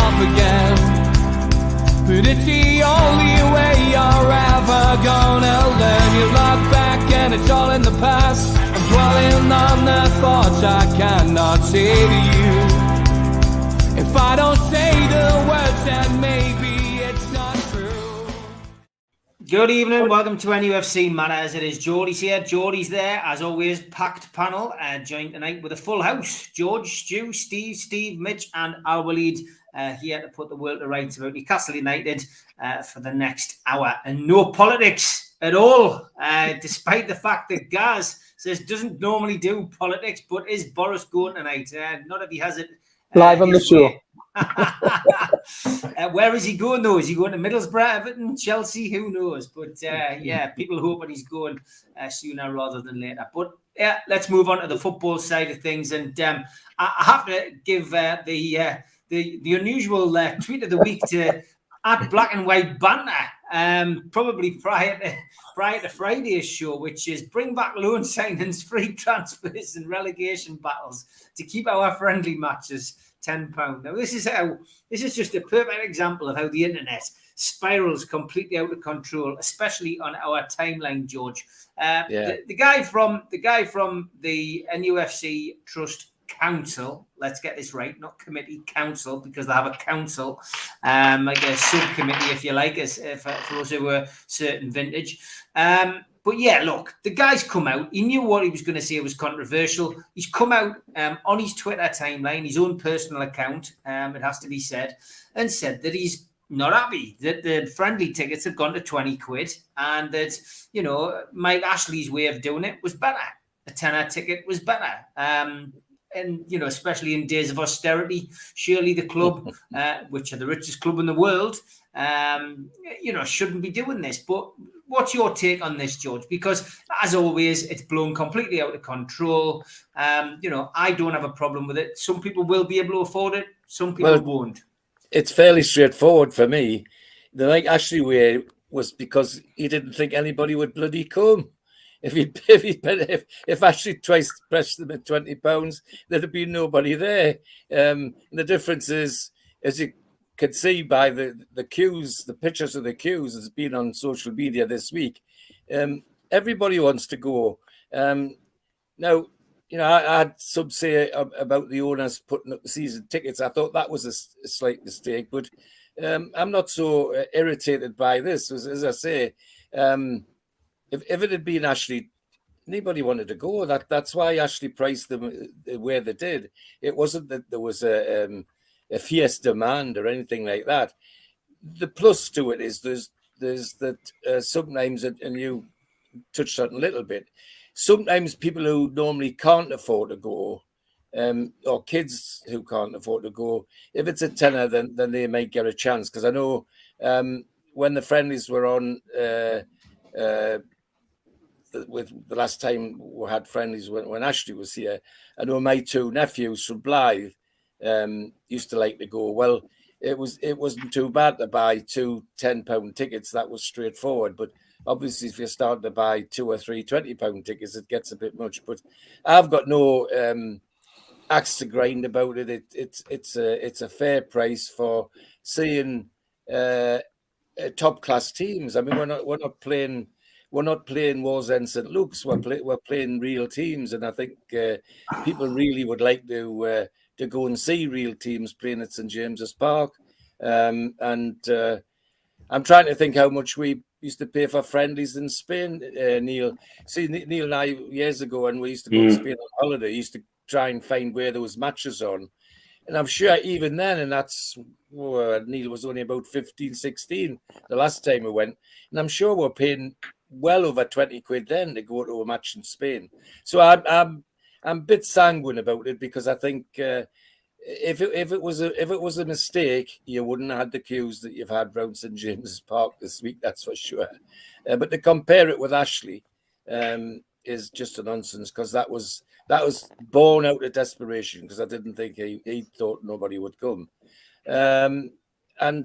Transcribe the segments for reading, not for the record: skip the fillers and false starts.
yourself again. But it's the only way you're ever gonna learn. You look back and it's all in the past. I'm dwelling on the thoughts I cannot say to you. If I don't say the words, then maybe it's not true. Good evening, welcome to NUFC Matters. It is Geordies here. Geordies there, as always, packed panel, joined tonight with a full house. George, Stu, Steve, Mitch, and Al Walid here to put the world to rights about Newcastle United for the next hour. And no politics at all, despite the fact that Gaz says doesn't normally do politics, but is Boris going tonight? Not if he has it live on the show. Where is he going though? Is he going to Middlesbrough, Everton, Chelsea? Who knows? But yeah, people hoping he's going sooner rather than later. But yeah, let's move on to the football side of things. And I have to give the unusual tweet of the week to at Black and White Banter, probably prior to Friday's show, which is bring back loan signings, free transfers, and relegation battles to keep our friendly matches £10. Now, this is just a perfect example of how the internet spirals completely out of control, especially on our timeline, George. The guy from the NUFC Trust Council, let's get this right, not committee, council, because they have a council, like a subcommittee, if you like, as for us who were certain vintage. But yeah, look, the guy's come out. He knew what he was going to say was controversial. He's come out on his Twitter timeline, his own personal account, it has to be said, and said that he's not happy that the friendly tickets have gone to 20 quid and that, you know, Mike Ashley's way of doing it was better. A tenner ticket was better. And, you know, especially in days of austerity, surely the club, which are the richest club in the world, you know, shouldn't be doing this. But what's your take on this, George? Because, as always, it's blown completely out of control. You know, I don't have a problem with it. Some people will be able to afford it. Some people won't. It's fairly straightforward for me. The Mike Ashley way was because he didn't think anybody would bloody come. If Ashley twice pressed them at £20, there'd be nobody there. The difference is, as you can see by the queues, the pictures of the queues has been on social media this week. Everybody wants to go. Now, you know, I had some say about the owners putting up the season tickets. I thought that was a slight mistake, but I'm not so irritated by this. As I say, if it had been Ashley, anybody wanted to go. That's why Ashley priced them where they did. It wasn't that there was a fierce demand or anything like that. The plus to it is there's that sometimes, and you touched on a little bit, sometimes people who normally can't afford to go, or kids who can't afford to go, if it's a tenner, then they might get a chance. Because I know when the friendlies were on, with the last time we had friendlies when Ashley was here, I know my two nephews from Blythe used to like to go. Well, it wasn't too bad to buy two £10 tickets. That was straightforward. But obviously, if you're starting to buy two or three £20 tickets, it gets a bit much. But I've got no axe to grind about it. It's a fair price for seeing top class teams. I mean, we're not playing Wallsend St Luke's. We're playing real teams, and I think people really would like to go and see real teams playing at St James's Park. And I'm trying to think how much we used to pay for friendlies in Spain, Neil. See, Neil and I, years ago, when we used to go to Spain on holiday, used to try and find where there was matches on. And I'm sure even then, and that's, Neil was only about 15, 16 the last time we went. And I'm sure we're paying well over 20 quid then to go to a match in Spain. So I'm a bit sanguine about it, because I think if it was a mistake, you wouldn't have had the queues that you've had round St James's Park this week, that's for sure. But to compare it with Ashley is just a nonsense, because that was born out of desperation, because I didn't think he thought nobody would come. And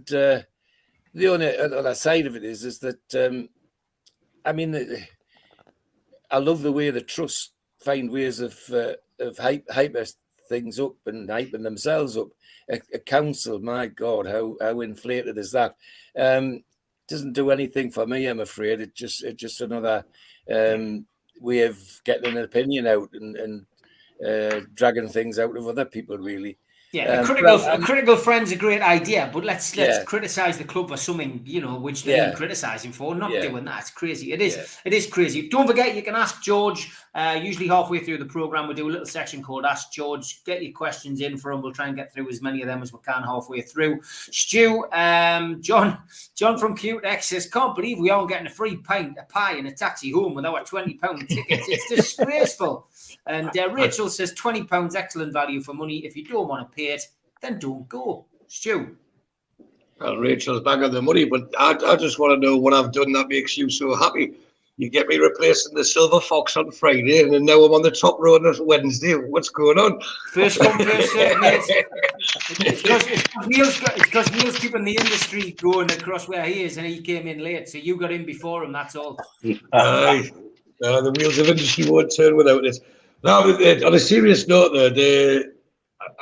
the only other side of it is that I mean, I love the way the trust find ways of hyper things up and hyping themselves up. A council, my God, how inflated is that? Doesn't do anything for me, I'm afraid. It's just another way of getting an opinion out and dragging things out of other people, really. Yeah, a critical friend's a great idea, but let's Yeah. criticise the club for something, which they've been criticising for. Not doing that. It's crazy. It is crazy. Don't forget, you can ask George. Usually halfway through the programme, we do a little section called Ask George. Get your questions in for him. We'll try and get through as many of them as we can halfway through. Stu, John from Cutex says, can't believe we aren't getting a free pint, a pie and a taxi home with our £20 tickets. It's disgraceful. And Rachel says, £20, excellent value for money. If you don't want to pay it, then don't go. Stu. Well, Rachel's bang on the money, but I just want to know what I've done that makes you so happy. You get me replacing the Silver Fox on Friday, and then now I'm on the top road on Wednesday. What's going on? First come, first served, mate. It's because Neil's keeping the industry going across where he is, and he came in late, so you got in before him, that's all. The wheels of industry won't turn without it. Now, on a serious note, though,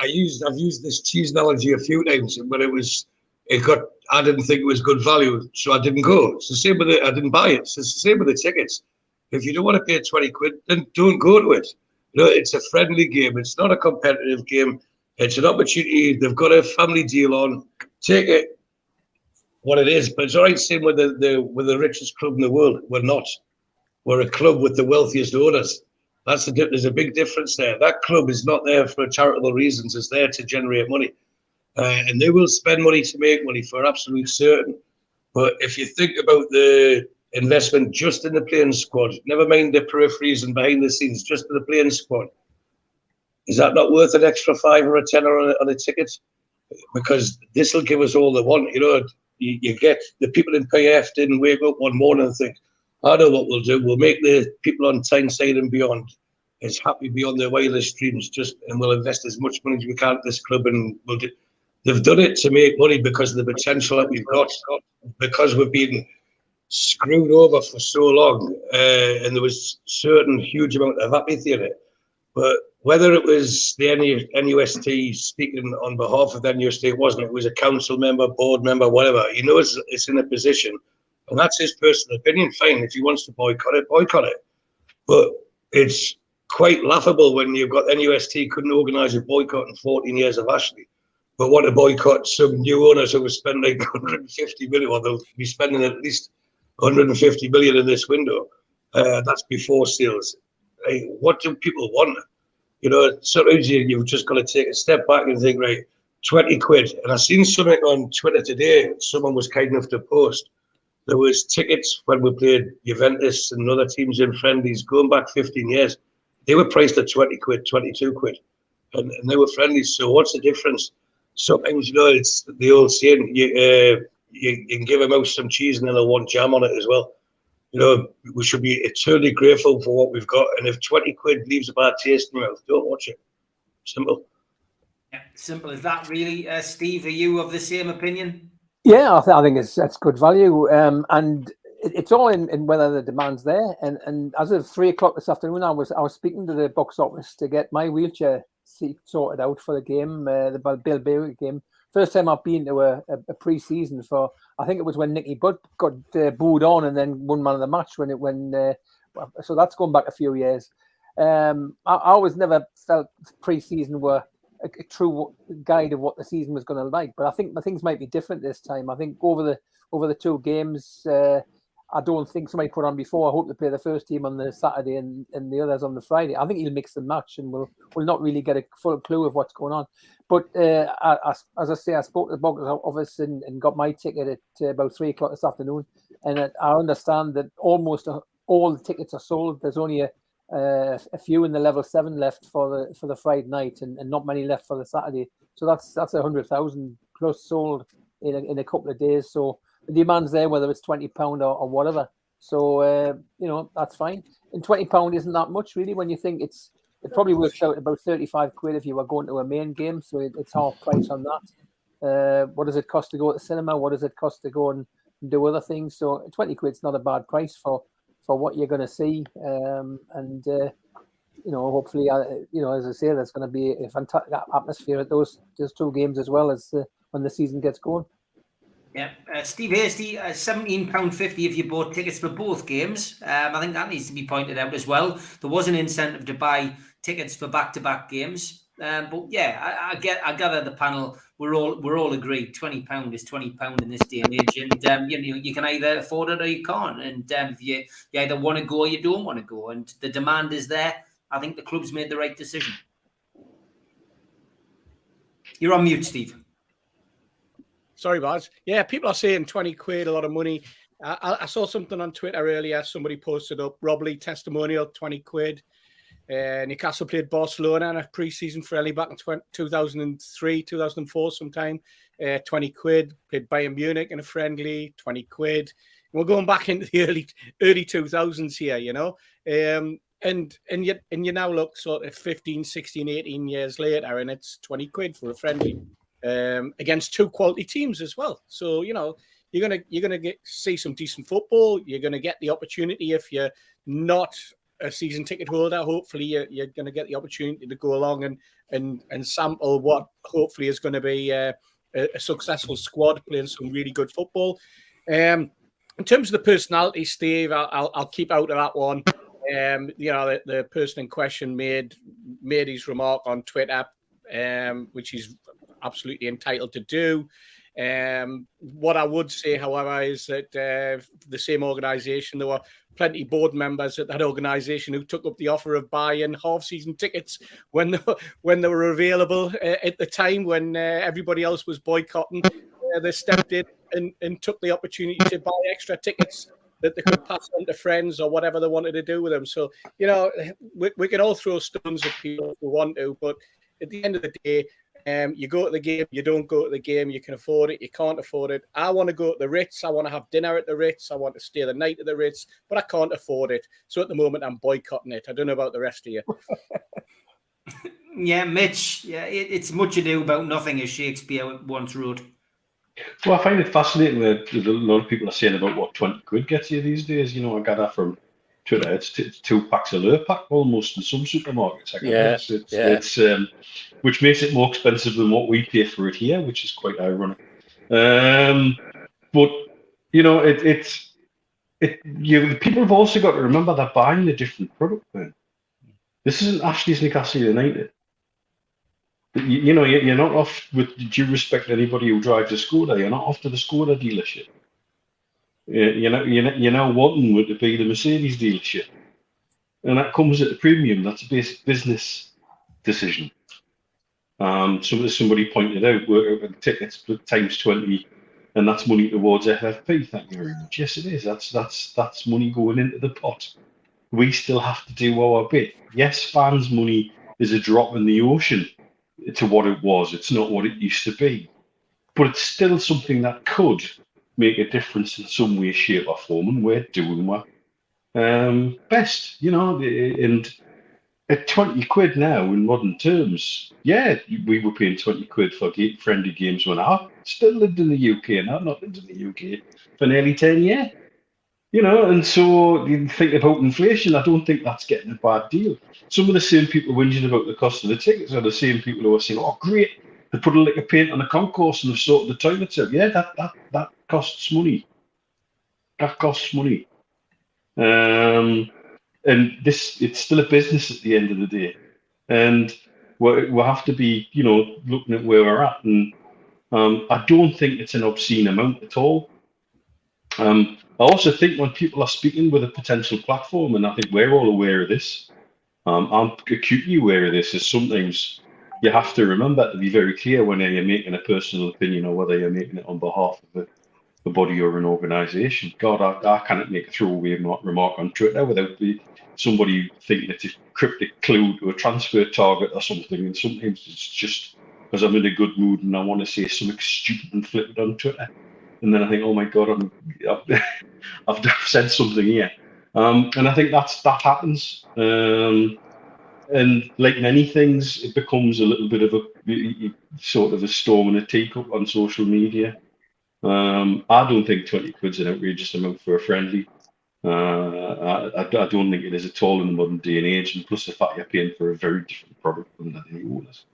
I've used this cheese analogy a few times, but I didn't think it was good value, so I didn't go. It's the same with it. I didn't buy it. It's the same with the tickets. If you don't want to pay 20 quid, then don't go to it. It's a friendly game. It's not a competitive game. It's an opportunity. They've got a family deal on. Take it what it is. But it's all right saying we're the richest club in the world. We're not. We're a club with the wealthiest owners. There's a big difference there. That club is not there for charitable reasons. It's there to generate money. And they will spend money to make money for absolute certain. But if you think about the investment just in the playing squad, never mind the peripheries and behind the scenes, just in the playing squad, is that not worth an extra £5 or a £10 on a ticket? Because this will give us all they want. You get the people in PF didn't wake up one morning and think, I know what we'll do. We'll make the people on Tyneside and beyond as happy beyond their wildest dreams, and we'll invest as much money as we can at this club, and we'll do. They've done it to make money because of the potential that we've got, because we've been screwed over for so long, and there was certain huge amount of apathy in it. But whether it was the NUST speaking on behalf of the NUST, it wasn't. It was a council member, board member, whatever. It's in a position, and that's his personal opinion. Fine, if he wants to boycott it, boycott it. But it's quite laughable when you've got NUST couldn't organise a boycott in 14 years of Ashley, but want to boycott some new owners who have spent like 150 million, or they'll be spending at least 150 million in this window. That's before sales. What do people want? Sometimes you've just got to take a step back and think, right, 20 quid. And I've seen something on Twitter today. Someone was kind enough to post. There was tickets when we played Juventus and other teams in friendlies going back 15 years. They were priced at 20 quid, 22 quid. And they were friendlies. So what's the difference? Sometimes, it's the old saying, you can give a mouse some cheese and then they'll want jam on it as well. We should be eternally grateful for what we've got. And if 20 quid leaves a bad taste in your mouth, don't watch it. Simple. Yeah, simple as that, really. Steve, are you of the same opinion? Yeah, I think that's good value. And it's all in whether the demand's there. And as of 3 o'clock this afternoon, I was speaking to the box office to get my wheelchair seat sorted out for the game, the Bilbao game. First time I've been to a pre-season for, I think it was when Nicky Butt got booed on and then won man of the match so that's going back a few years. I always never felt pre-season were a true guide of what the season was going to like, but I think things might be different this time. I think over the two games, I don't think somebody put on before. I hope to play the first team on the Saturday and the others on the Friday. I think he'll mix and match, and we'll not really get a full clue of what's going on. But as I say, I spoke to the box office and got my ticket at about 3 o'clock this afternoon, and I understand that almost all the tickets are sold. There's only a few in the level 7 left for the Friday night, and not many left for the Saturday. So that's 100,000 plus sold in a couple of days. So the demand's there, whether it's £20 or whatever. So that's fine. And £20 isn't that much really when you think it probably works out about 35 quid if you were going to a main game. So it's half price on that. What does it cost to go to the cinema? What does it cost to go and do other things? So 20 quid's not a bad price for what you're going to see. hopefully, as I say, there's going to be a fantastic atmosphere at those two games as well as when the season gets going. Yeah, Steve Hasty, £17.50 if you bought tickets for both games. I think that needs to be pointed out as well. There was an incentive to buy tickets for back-to-back games, but yeah, I gather the panel we're all agreed. £20 is £20 in this day and age, and you can either afford it or you can't. And if you either want to go or you don't want to go, and the demand is there. I think the club's made the right decision. You're on mute, Steve. Sorry, Baz. Yeah, people are saying 20 quid, a lot of money. I saw something on Twitter earlier. Somebody posted up Rob Lee testimonial, 20 quid. Newcastle played Barcelona in a pre-season friendly back in 2003, 2004 sometime. 20 quid. Played Bayern Munich in a friendly, 20 quid. We're going back into the early 2000s here, And you now look sort of 15, 16, 18 years later, and it's 20 quid for a friendly against two quality teams as well. So you're gonna see some decent football. You're gonna get the opportunity if you're not a season ticket holder. Hopefully, you're gonna get the opportunity to go along and sample what hopefully is going to be a successful squad playing some really good football. In terms of the personality, Steve, I'll keep out of that one. The person in question made his remark on Twitter, which he's absolutely entitled to do. What I would say, however, is that the same organisation, there were plenty of board members at that organisation who took up the offer of buying half-season tickets when they were available at the time when everybody else was boycotting. They stepped in and took the opportunity to buy extra tickets that they could pass on to friends or whatever they wanted to do with them. So, we can all throw stones at people if we want to, but at the end of the day, you go to the game, you don't go to the game, you can afford it, you can't afford it. I want to go to the Ritz, I want to have dinner at the Ritz, I want to stay the night at the Ritz, but I can't afford it. So at the moment, I'm boycotting it. I don't know about the rest of you. Yeah, Mitch, it's much ado about nothing, as Shakespeare once wrote. Well, I find it fascinating that a lot of people are saying about what 20 quid gets you these days. I got that from Twitter. It's 2 packs of Lurpak almost in some supermarkets. It's which makes it more expensive than what we pay for it here, which is quite ironic. But people have also got to remember they're buying a different product. Man. This isn't Ashley's Newcastle United. You're not off, with due respect to anybody who drives a Skoda, you're not off to the Skoda dealership. You're now wanting to be the Mercedes dealership. And that comes at a premium. That's a basic business decision. Somebody pointed out, work out the tickets times 20, and that's money towards FFP. Thank you very much. Yes, it is. That's money going into the pot. We still have to do our bit. Yes, fans' money is a drop in the ocean to what it was. It's not what it used to be, but it's still something that could make a difference in some way, shape, or form, and we're doing our best, and at 20 quid now in modern terms, we were paying 20 quid for friendly games when I still lived in the UK, and I've not lived in the UK for nearly 10 years. And so you think about inflation, I don't think that's getting a bad deal. Some of the same people whinging about the cost of the tickets are the same people who are saying, oh, great, they put a lick of paint on the concourse and they've sorted the toilets out. Yeah, that costs money. That costs money. And it's still a business at the end of the day. And we'll have to be, looking at where we're at. And I don't think it's an obscene amount at all. I also think when people are speaking with a potential platform, and I think we're all aware of this, I'm acutely aware of this, is sometimes you have to remember to be very clear when you're making a personal opinion or whether you're making it on behalf of a body or an organisation. God, I cannot make a throwaway remark on Twitter without somebody thinking it's a cryptic clue to a transfer target or something. And sometimes it's just because I'm in a good mood and I want to say something stupid and flip it on Twitter. And then I think, oh my God, I've said something here. And I think that happens. And like many things, it becomes a little bit of a sort of a storm in a teacup on social media. I don't think 20 quid's an outrageous amount for a friendly. I don't think it is at all in the modern day and age, and plus the fact you're paying for a very different product than the new owners.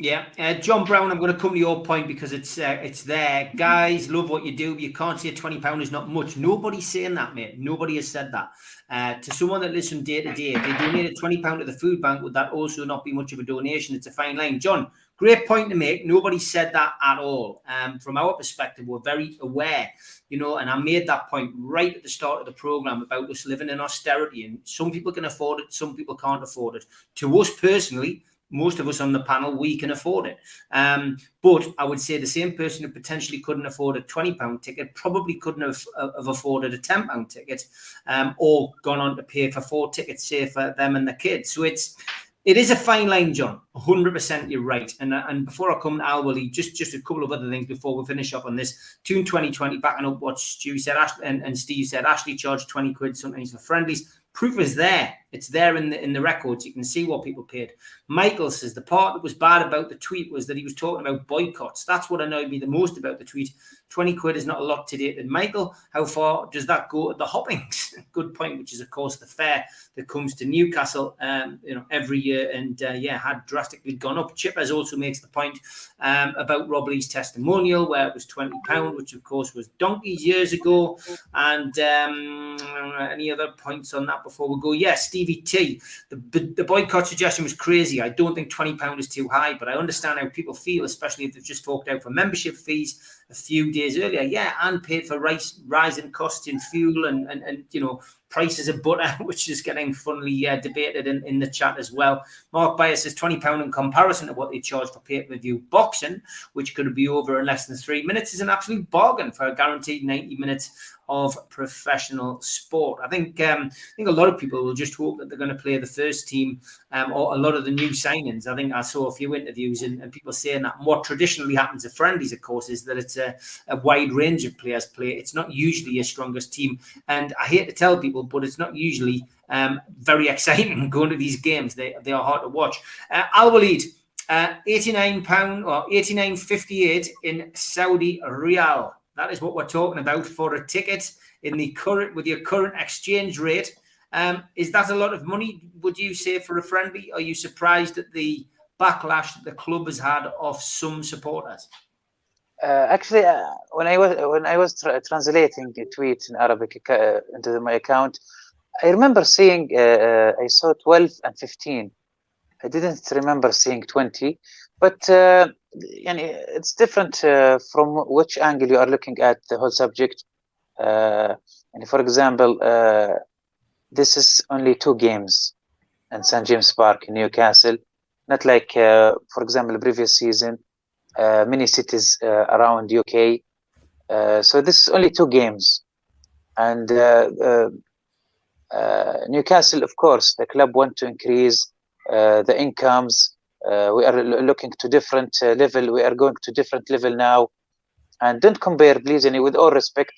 Yeah, John Brown, I'm going to come to your point because it's there. Guys, love what you do, but you can't say £20 is not much. Nobody's saying that, mate. Nobody has said that. To someone that lives from day to day, if they donated £20 to the food bank, would that also not be much of a donation? It's a fine line. John, great point to make. Nobody said that at all. From our perspective, we're very aware, and I made that point right at the start of the programme about us living in austerity, and some people can afford it, some people can't afford it. To us personally, most of us on the panel, we can afford it. But I would say the same person who potentially couldn't afford a £20 ticket probably couldn't have afforded a £10 ticket, or gone on to pay for 4 tickets, say, for them and the kids. So it is a fine line, John. 100% you're right. And before I come to Al Wally, just a couple of other things before we finish up on this. Tune 2020, backing up what Stu said, and Steve said, Ashley charged 20 quid sometimes for friendlies. Proof is there. It's there in the records. You can see what people paid. Michael says the part that was bad about the tweet was that he was talking about boycotts. That's what annoyed me the most about the tweet. 20 quid is not a lot today. And Michael, how far does that go at the hoppings? Good point, which is, of course, the fare that comes to Newcastle every year, and had drastically gone up. Chippers also makes the point about Rob Lee's testimonial, where it was £20, which, of course, was donkeys years ago. And any other points on that before we go? Yes, Stevie T, the boycott suggestion was crazy. I don't think £20 is too high, but I understand how people feel, especially if they've just forked out for membership fees a few days earlier. Yeah, and paid for rising costs in fuel and prices of butter, which is getting funnily debated in the chat as well. Mark Bayer says £20 in comparison to what they charge for pay-per-view boxing, which could be over in less than 3 minutes, is an absolute bargain for a guaranteed 90 minutes of professional sport. I think a lot of people will just hope that they're going to play the first team or a lot of the new signings. I think I saw a few interviews and people saying that what traditionally happens at friendlies, of course, is that it's a wide range of players play. It's not usually your strongest team. And I hate to tell people, but it's not usually very exciting going to these games. They are hard to watch. Al Walid, £89 or $89.58 in Saudi Riyal. That is what we're talking about for a ticket with your current exchange rate. Is that a lot of money, would you say, for a friendly? Are you surprised at the backlash that the club has had of some supporters? Actually, when I was translating the tweet in Arabic into my account, I remember seeing I saw 12 and 15. I didn't remember seeing 20, but it's different from which angle you are looking at the whole subject. And for example, this is only 2 games in St. James Park in Newcastle, not like, for example, the previous season, many cities around UK. So this is only 2 games. And Newcastle, of course, the club want to increase the incomes. We are looking to different level. We are going to different level now. And don't compare, please, and with all respect,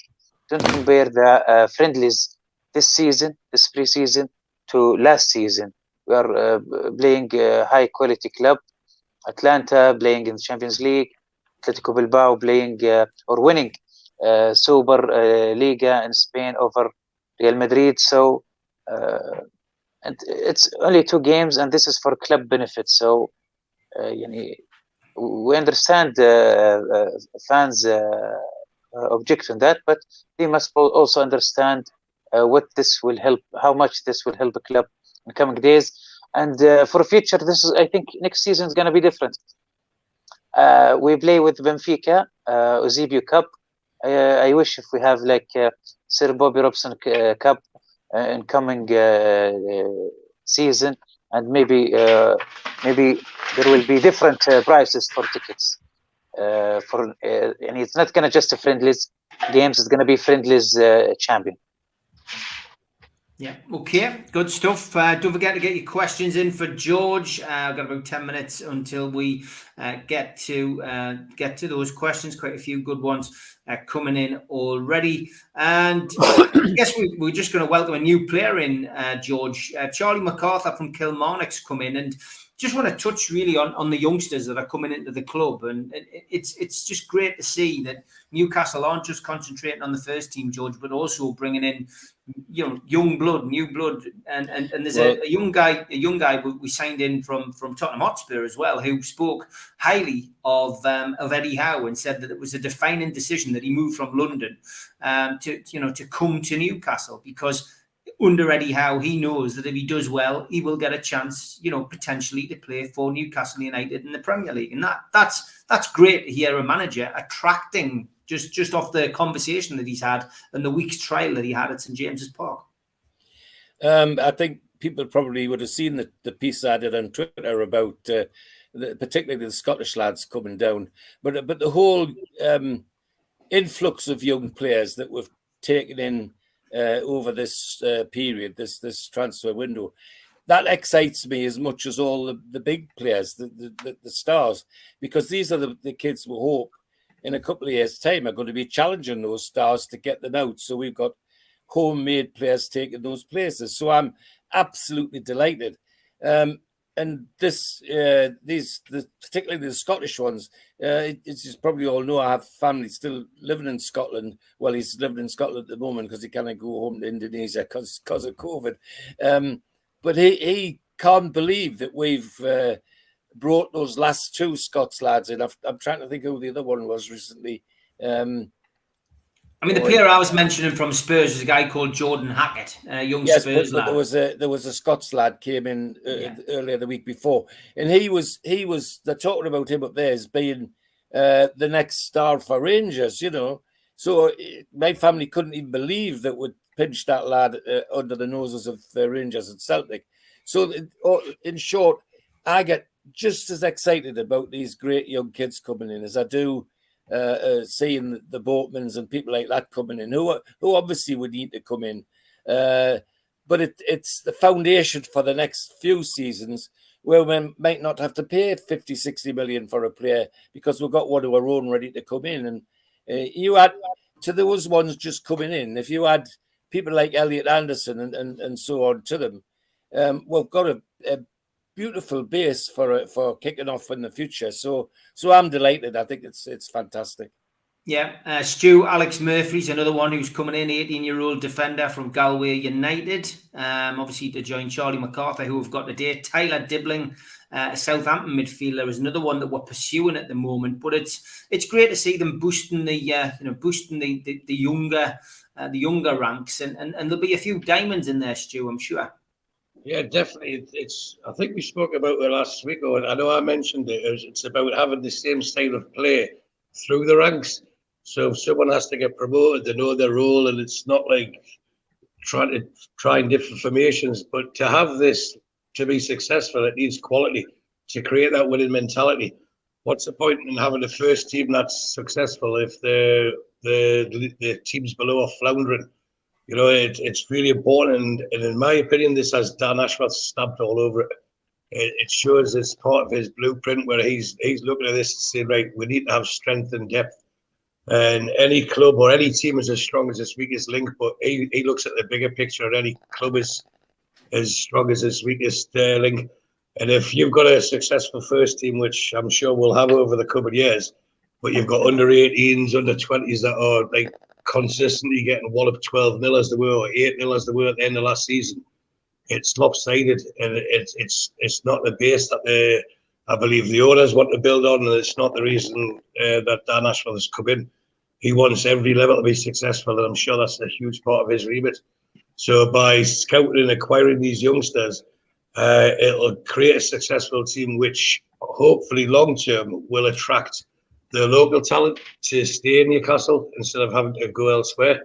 don't compare the friendlies this season, this pre-season, to last season. We are playing a high-quality club. Atlanta playing in the Champions League. Atletico Bilbao playing or winning Super Liga in Spain over Real Madrid. So and it's only 2 games, and this is for club benefit. So we understand fans' object on that, but they must also understand what this will help, how much this will help the club in coming days. And for future, this is, I think, next season is going to be different. We play with Benfica, Eusebio Cup. I wish if we have like Sir Bobby Robson Cup in coming season, and maybe there will be different prices for tickets. And it's not going to just a friendlies games; it's going to be friendlies champion. Yeah, okay, good stuff. Don't forget to get your questions in for George. I've got about 10 minutes until we get to those questions. Quite a few good ones coming in already. And I guess we're just going to welcome a new player in, George. Charlie MacArthur from Kilmarnock's come in. And just want to touch really on the youngsters that are coming into the club, and it's just great to see that Newcastle aren't just concentrating on the first team, George, but also bringing in young blood, new blood, and there's a young guy we signed in from Tottenham Hotspur as well, who spoke highly of Eddie Howe and said that it was a defining decision that he moved from London to come to Newcastle, because under Eddie Howe, he knows that if he does well, he will get a chance, potentially to play for Newcastle United in the Premier League. And that's great to hear a manager attracting just off the conversation that he's had and the week's trial that he had at St James's Park. I think people probably would have seen the piece I did on Twitter about particularly the Scottish lads coming down. But the whole influx of young players that we've taken in over this period, this transfer window, that excites me as much as all the big players, the stars, because these are the kids we hope in a couple of years' time are going to be challenging those stars to get them out. So we've got homemade players taking those places. So I'm absolutely delighted. And particularly the Scottish ones, it's just probably all know I have family still living in Scotland. Well, he's living in Scotland at the moment because he can't go home to Indonesia because of COVID. But he can't believe that we've brought those last two Scots lads in. I'm trying to think who the other one was recently. The player I was mentioning from Spurs is a guy called Jordan Hackett, a young Spurs lad. There was a Scots lad came in earlier the week before, and he was. They're talking about him up there as being the next star for Rangers. So my family couldn't even believe that we'd pinch that lad under the noses of Rangers and Celtic. So in short, I get just as excited about these great young kids coming in as I do seeing the Boatmans and people like that coming in, who obviously would need to come in. But it's the foundation for the next few seasons where we might not have to pay 50, 60 million for a player because we've got one of our own ready to come in. And you add to those ones just coming in, if you add people like Elliot Anderson and so on to them, we've got a beautiful base for kicking off in the future. So I'm delighted. I think it's fantastic. Yeah, Stu, Alex Murphy's another one who's coming in, 18-year-old defender from Galway United, obviously to join Charlie MacArthur, who we've got today. Tyler Dibbling, a Southampton midfielder, is another one that we're pursuing at the moment. But it's great to see them boosting the younger ranks, and there'll be a few diamonds in there, Stu, I'm sure. Yeah, definitely. I think we spoke about it last week, or I know I mentioned it. It's about having the same style of play through the ranks. So if someone has to get promoted, they know their role, and it's not like trying different formations. But to have this to be successful, it needs quality to create that winning mentality. What's the point in having the first team that's successful if the teams below are floundering? It's really important, and in my opinion, this has Dan Ashworth stamped all over it. It shows it's part of his blueprint where he's looking at this and saying, right, we need to have strength and depth. And any club or any team is as strong as its weakest link, but he looks at the bigger picture, and any club is as strong as its weakest link. And if you've got a successful first team, which I'm sure we'll have over the coming years, but you've got under 18s, under 20s that are like consistently getting walloped 12-0 as they were, or 8-0 as they were at the end of last season, it's lopsided, and it's not the base that I believe the owners want to build on, and it's not the reason that Dan Ashworth has come in. He wants every level to be successful, and I'm sure that's a huge part of his remit. So by scouting and acquiring these youngsters, it'll create a successful team which hopefully long-term will attract the local talent to stay in Newcastle instead of having to go elsewhere.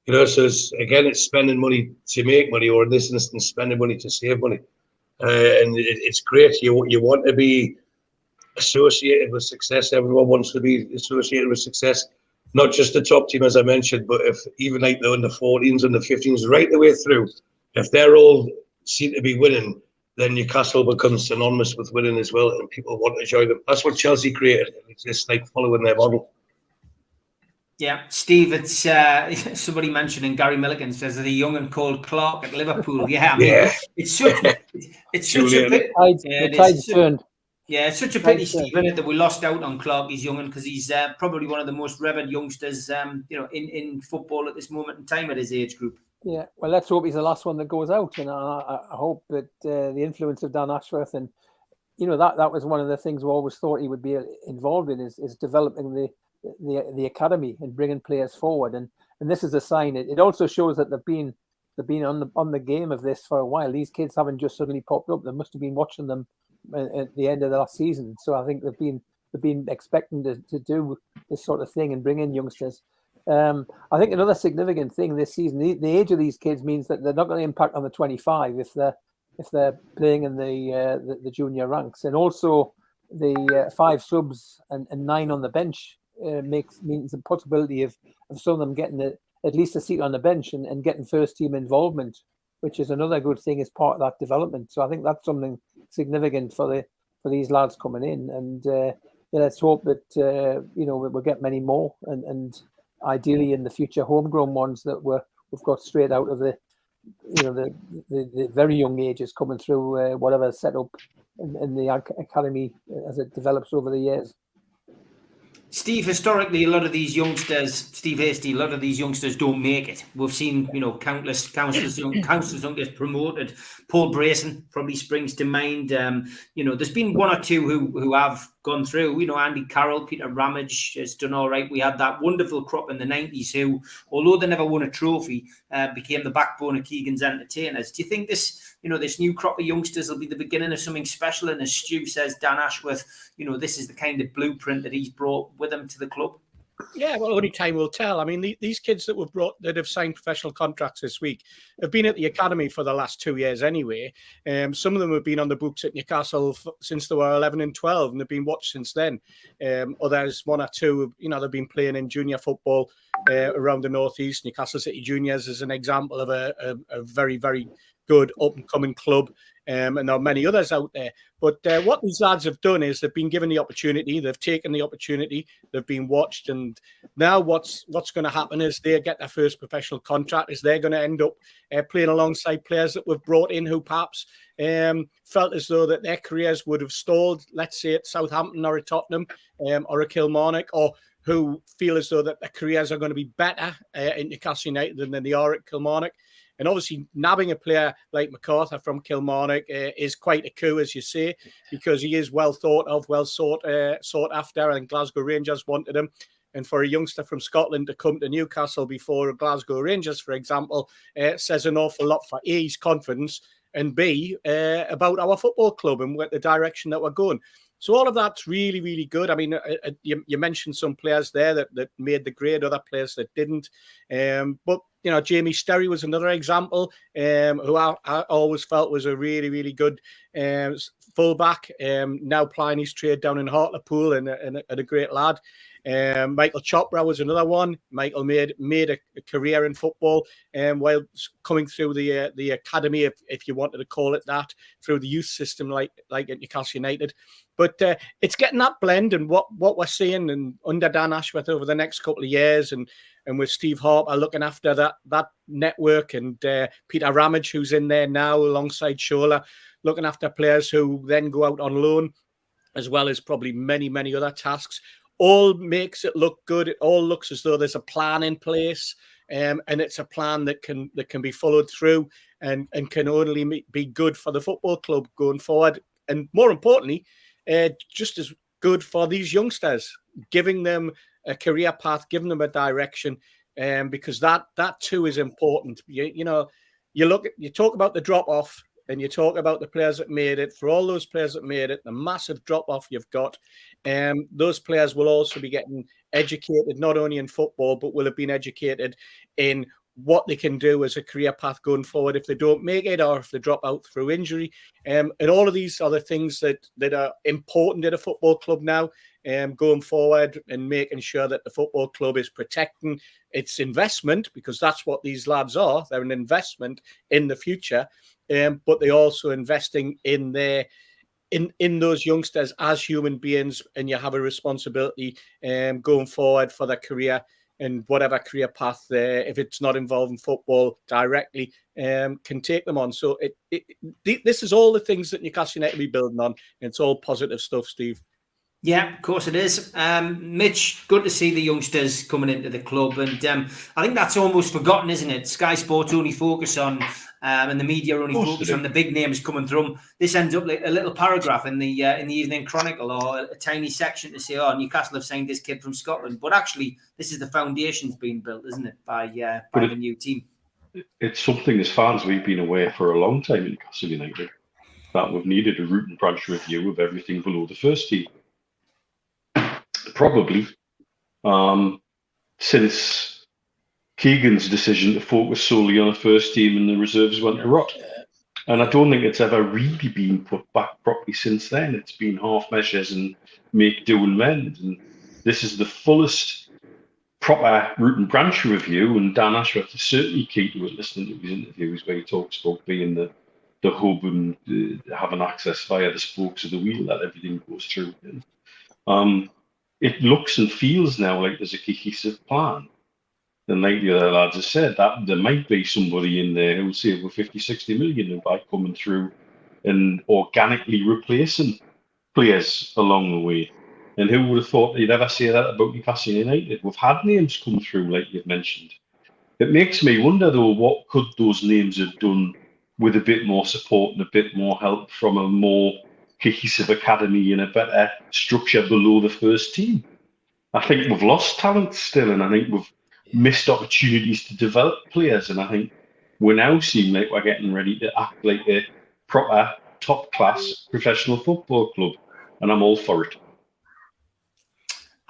So it's spending money to make money, or in this instance, spending money to save money. And it's great. You want to be associated with success. Everyone wants to be associated with success. Not just the top team, as I mentioned, but if even like the under 14s and the 15s, right the way through, if they're all seem to be winning, then Newcastle becomes synonymous with winning as well, and people want to join them. That's what Chelsea created. It's just like following their model. Yeah, Steve, it's somebody mentioning Gary Milligan says that a young and cold Clark at Liverpool. Yeah, I mean, Yeah. it's such a Julian. pity. The tide's turned. Yeah, it's such a Tide's pity, Steve, isn't it, that we lost out on Clark. He's young because he's probably one of the most revered youngsters, in football at this moment in time at his age group. Yeah, well, let's hope he's the last one that goes out, and I hope that the influence of Dan Ashworth, and that was one of the things we always thought he would be involved in, is developing the academy and bringing players forward, and this is a sign. It also shows that they've been on the game of this for a while. These kids haven't just suddenly popped up. They must have been watching them at the end of the last season. So I think they've been expecting to do this sort of thing and bring in youngsters. I think another significant thing this season, the age of these kids means that they're not going to impact on the 25 if they're playing in the junior ranks, and also the 5 subs and 9 on the bench means the possibility of some of them getting at least a seat on the bench and getting first team involvement, which is another good thing as part of that development. So I think that's something significant for these lads coming in, and let's hope that we'll get many more, and ideally in the future homegrown ones that we've got straight out of the very young ages coming through whatever set up in the academy as it develops over the years. Steve, historically, a lot of these youngsters, Steve Hasty, a lot of these youngsters don't make it. We've seen, countless councillors don't get promoted. Paul Brayson probably springs to mind. There's been one or two who have gone through. Andy Carroll, Peter Ramage has done all right. We had that wonderful crop in the 90s who, although they never won a trophy, became the backbone of Keegan's entertainers. Do you think this new crop of youngsters will be the beginning of something special? And as Stu says, Dan Ashworth, this is the kind of blueprint that he's brought with him to the club. Yeah, well, only time will tell. I mean, these kids that have signed professional contracts this week have been at the academy for the last 2 years anyway. Some of them have been on the books at Newcastle since they were 11 and 12, and they've been watched since then. Others, one or two, they've been playing in junior football around the northeast. Newcastle City Juniors is an example of a very, very good up-and-coming club, and there are many others out there. But what these lads have done is they've been given the opportunity, they've taken the opportunity, they've been watched, and now what's going to happen is they get their first professional contract, is they're going to end up playing alongside players that we've brought in who perhaps felt as though that their careers would have stalled, let's say at Southampton or at Tottenham or at Kilmarnock, or who feel as though that their careers are going to be better in Newcastle United than they are at Kilmarnock. And obviously, nabbing a player like MacArthur from Kilmarnock is quite a coup, as you say, because he is well thought of, well sought after, and Glasgow Rangers wanted him. And for a youngster from Scotland to come to Newcastle before Glasgow Rangers, for example, says an awful lot for A, his confidence, and B, about our football club and the direction that we're going. So all of that's really, really good. I mean, you mentioned some players there that made the grade, other players that didn't. But Jamie Sterry was another example, who I always felt was a really, really good fullback. Now plying his trade down in Hartlepool and a great lad. Michael Chopra was another one. Michael made a career in football while coming through the academy, if you wanted to call it that, through the youth system like at Newcastle United. But it's getting that blend, and what we're seeing and under Dan Ashworth over the next couple of years, and with Steve Harper looking after that network, and Peter Ramage, who's in there now alongside Shola, looking after players who then go out on loan, as well as probably many, many other tasks. All makes it look good. It all looks as though there's a plan in place, and it's a plan that can be followed through and can only be good for the football club going forward. And more importantly, just as good for these youngsters, giving them a career path, giving them a direction, because that too is important. You talk about the drop off, and you talk about the players that made it. For all those players that made it, the massive drop off you've got, those players will also be getting educated not only in football, but will have been educated in what they can do as a career path going forward if they don't make it, or if they drop out through injury. And all of these are the things that are important at a football club now, going forward, and making sure that the football club is protecting its investment, because that's what these lads are. They're an investment in the future, but they're also investing in those youngsters as human beings, and you have a responsibility going forward for their career and whatever career path there, if it's not involving football directly, can take them on. So this is all the things that Newcastle United will be building on. And it's all positive stuff, Steve. Yeah, of course it is. Mitch, good to see the youngsters coming into the club. And I think that's almost forgotten, isn't it? Sky Sports only focus on, and the media only focus on the big names coming through. This ends up like a little paragraph in the Evening Chronicle, or a tiny section to say, oh, Newcastle have signed this kid from Scotland. But actually, this is the foundations being built, isn't it, by the new team. It's something, as far as we've been aware for a long time in Newcastle United, that we've needed a root and branch review of everything below the first team. Probably since Keegan's decision to focus solely on the first team and the reserves went to rot. And I don't think it's ever really been put back properly since then. It's been half measures and make do and mend. And this is the fullest proper root and branch review. And Dan Ashworth is certainly key to it, listening to his interviews where he talks about being the hub and having access via the spokes of the wheel that everything goes through. It looks and feels now like there's a cohesive plan. And like the other lads have said, that there might be somebody in there who will save over 50, 60 million by coming through and organically replacing players along the way. And who would have thought they'd ever say that about Newcastle United? We've had names come through, like you've mentioned. It makes me wonder, though, what could those names have done with a bit more support and a bit more help from a more cohesive academy and a better structure below the first team? I think we've lost talent still, and I think we've missed opportunities to develop players, and I think we're now seeing like we're getting ready to act like a proper top-class professional football club, and I'm all for it.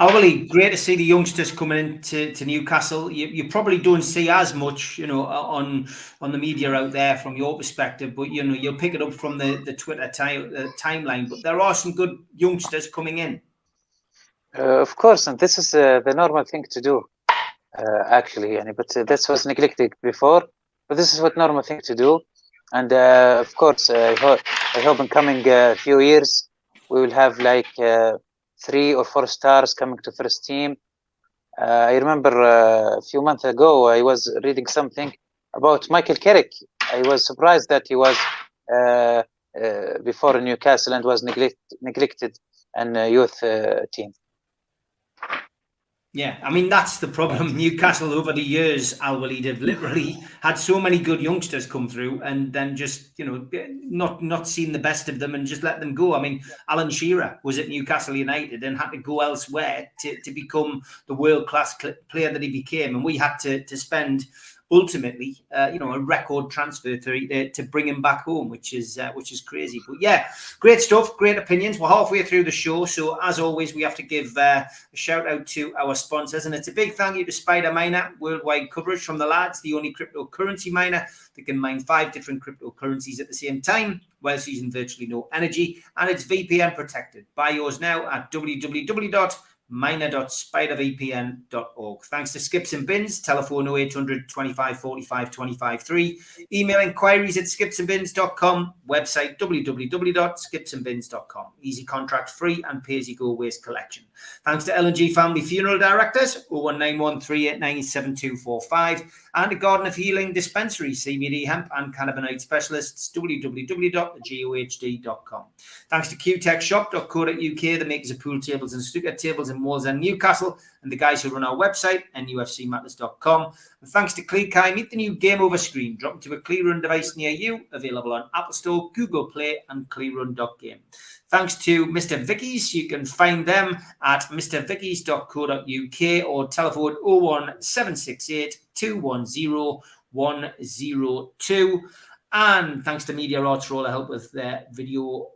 Really great to see the youngsters coming into Newcastle. You probably don't see as much, on the media out there from your perspective, but you'll pick it up from the Twitter timeline. But there are some good youngsters coming in. Of course, and this is the normal thing to do, actually. But this was neglected before. But this is what normal thing to do, and of course, I hope in coming few years we will have like 3 or 4 stars coming to first team. I remember a few months ago, I was reading something about Michael Carrick. I was surprised that he was before Newcastle and was neglected in youth team. Yeah, I mean, that's the problem. Newcastle over the years, Al-Walid, have literally had so many good youngsters come through and then just, not seen the best of them and just let them go. I mean, Alan Shearer was at Newcastle United and had to go elsewhere to become the world-class player that he became. And we had to spend ultimately, a record transfer to bring him back home, which is crazy. But yeah, great stuff, great opinions. We're halfway through the show, so as always, we have to give a shout out to our sponsors, and it's a big thank you to Spider Miner, worldwide coverage from the lads, the only cryptocurrency miner that can mine 5 different cryptocurrencies at the same time whilst using virtually no energy, and it's VPN protected. Buy yours now at www.miner.spidervpn.org. Thanks to Skips and Bins, telephone 0800 25 45 25 3, email inquiries at skipsandbins.com, website www.skipsandbins.com. Easy contract free and pay-as-you-go waste collection. Thanks to L&G Family Funeral Directors, 0191 389 7245, and the Garden of Healing Dispensary, CBD hemp and cannabinoid specialists, www.gohd.com. Thanks to qtechshop.co.uk, the makers of pool tables and snooker tables in Wales and Newcastle, and the guys who run our website, NUFCmatters.com. And thanks to ClearKai, meet the new Game Over screen, drop into a ClearRun device near you, available on Apple Store, Google Play, and clearrun.game. Thanks to Mr. Vickies. You can find them at mrvickies.co.uk or telephone 01768 210 102. And thanks to Media Arts for all the help with their video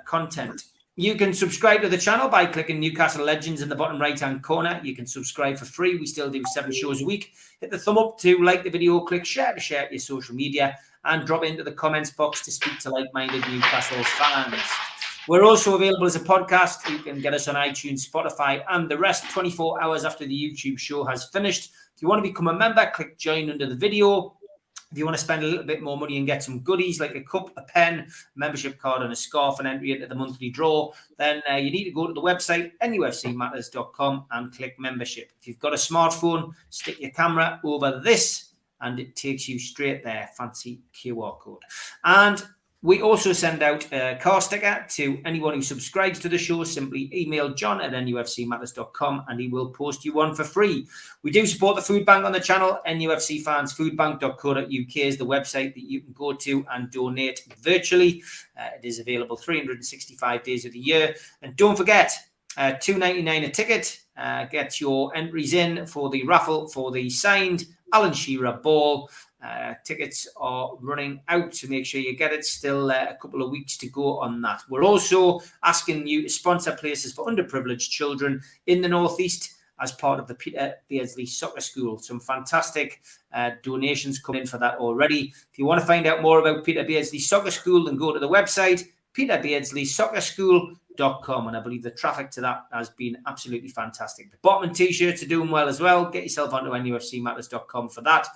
content. You can subscribe to the channel by clicking Newcastle Legends in the bottom right-hand corner. You can subscribe for free. We still do 7 shows a week. Hit the thumb up to like the video, click share to share your social media, and drop into the comments box to speak to like-minded Newcastle fans. We're also available as a podcast. You can get us on iTunes, Spotify, and the rest 24 hours after the YouTube show has finished. If you want to become a member, click join under the video. If you want to spend a little bit more money and get some goodies like a cup, a pen, membership card, and a scarf, and entry into the monthly draw, then you need to go to the website nufcmatters.com and click membership. If you've got a smartphone, stick your camera over this and it takes you straight there. Fancy QR code. And we also send out a car sticker to anyone who subscribes to the show. Simply email john@nufcmatters.com and he will post you one for free. We do support the food bank on the channel. nufcfansfoodbank.co.uk is the website that you can go to and donate virtually. It is available 365 days of the year. And don't forget, $2.99 a ticket. Get your entries in for the raffle for the signed Alan Shearer ball. Tickets are running out, to make sure you get it. Still a couple of weeks to go on that. We're also asking you to sponsor places for underprivileged children in the Northeast as part of the Peter Beardsley Soccer School. Some fantastic donations come in for that already. If you want to find out more about Peter Beardsley Soccer School, then go to the website peterbeardsleysoccerschool.com, and I believe the traffic to that has been absolutely fantastic. The Botman t-shirts are doing well as well. Get yourself onto nufcmatters.com for that.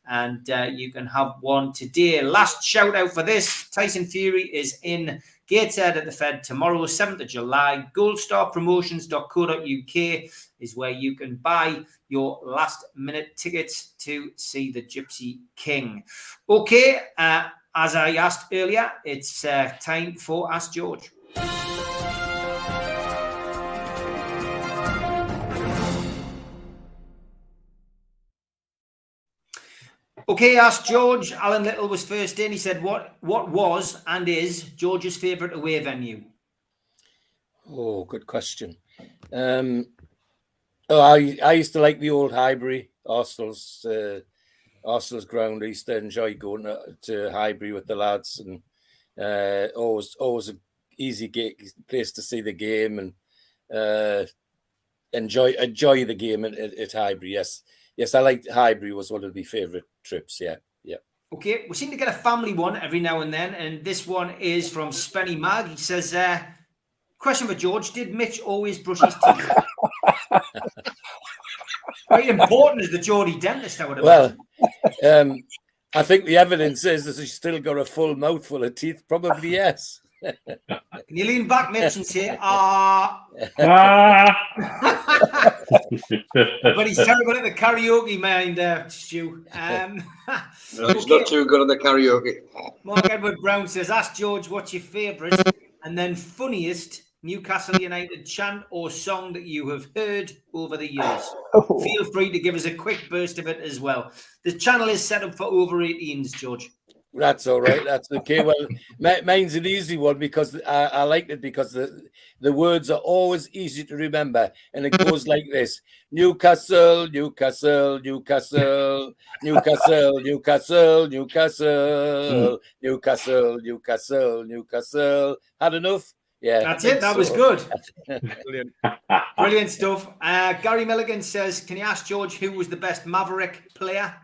And you can have one today. Last shout out for this. Tyson Fury is in Gateshead at the Fed tomorrow, 7th of July. goldstarpromotions.co.uk is where you can buy your last minute tickets to see the Gypsy King. Okay, as I asked earlier, it's time for Ask George. Okay, Ask George. Alan Little was first in. He said, what was and is George's favourite away venue? Oh, good question. I used to like the old Highbury, Arsenal's ground. I used to enjoy going to Highbury with the lads, and always an easy place to see the game and enjoy the game at Highbury. Yes, I liked Highbury. Was one of my favourite trips. Yeah. Okay, we seem to get a family one every now and then, and this one is from Spenny Mag. He says, question for George, did Mitch always brush his teeth? Quite important as the Geordie dentist, I would imagine. Well, I think the evidence is that he's still got a full mouthful of teeth. Probably yes. Can you lean back, Mitch, and say, ah? But he's terrible at the karaoke, mind, Stu. He's not too good at the karaoke. Mark Edward Brown says, ask George what's your favourite and then funniest Newcastle United chant or song that you have heard over the years. Feel free to give us a quick burst of it as well. The channel is set up for over 18s, George. That's all right. That's okay. Well, mine's an easy one because I like it because the words are always easy to remember, and it goes like this: Newcastle, Newcastle, Newcastle, Newcastle, Newcastle, Newcastle, Newcastle, Newcastle, Newcastle. Had enough? Yeah, that's it. That was good. Brilliant. Brilliant stuff. Gary Milligan says, can you ask George who was the best Maverick player?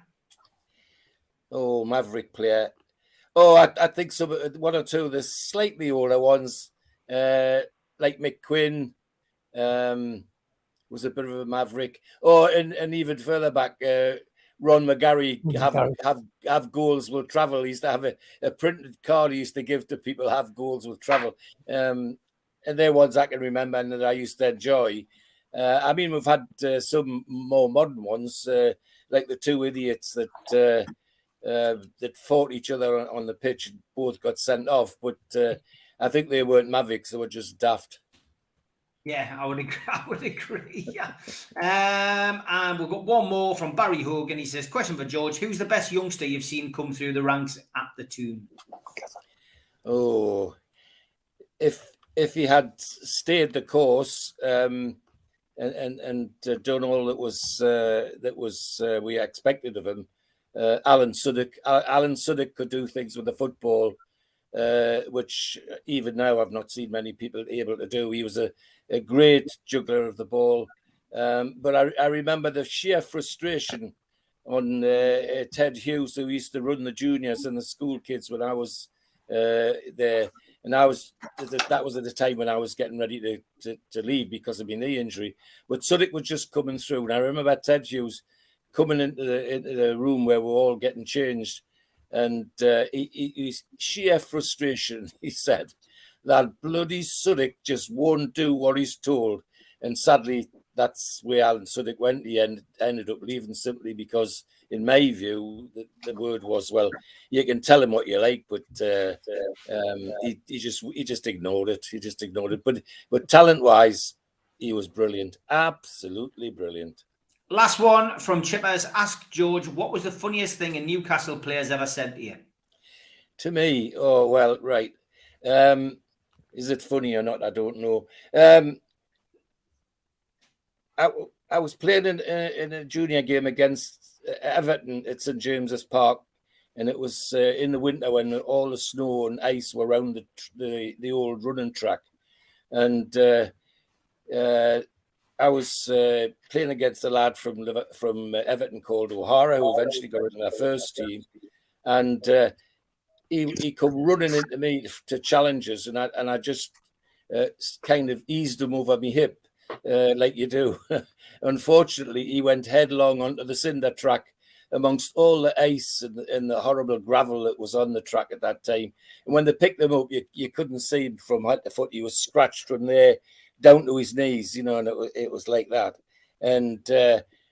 Oh, Maverick player. Oh, I think one or two of the slightly older ones, like McQuinn, was a bit of a Maverick. Oh, and even further back, Ron McGarry, have goals will travel. He used to have a printed card he used to give to people, have goals will travel. And they're ones I can remember and that I used to enjoy. I mean, we've had some more modern ones, like the two idiots that fought each other on the pitch and both got sent off. But I think they weren't Mavericks, they were just daft. Yeah, I would agree. Yeah. And we've got one more from Barry Hogan. He says, question for George, who's the best youngster you've seen come through the ranks at the Toon? Oh, if he had stayed the course and done all that was we expected of him, Alan Suddick could do things with the football, which even now I've not seen many people able to do. He was a great juggler of the ball, but I remember the sheer frustration on Ted Hughes, who used to run the juniors and the school kids when I was there, and that was at the time when I was getting ready to leave because of my knee injury. But Suddick was just coming through, and I remember Ted Hughes coming into the room where we're all getting changed, And his sheer frustration, he said, that bloody Suddick just won't do what he's told. And sadly, that's where Alan Suddick went. He ended up leaving simply because, in my view, the word was, well, you can tell him what you like, but he just ignored it. He just ignored it. But talent-wise, he was brilliant. Absolutely brilliant. Last one from Chippers. Ask George, what was the funniest thing a Newcastle player's ever said to you? To me, oh, well, right. Is it funny or not? I don't know. I was playing in a junior game against Everton at St James's Park, and it was in the winter when all the snow and ice were around the old running track. And I was playing against a lad from Everton called O'Hara, who eventually got in our first team, and he come running into me to challenge us, and I just kind of eased him over my hip, like you do. Unfortunately, he went headlong onto the cinder track amongst all the ice and the horrible gravel that was on the track at that time. And when they picked him up, you couldn't see him from head to foot. He was scratched from there down to his knees, you know, and it was like that. And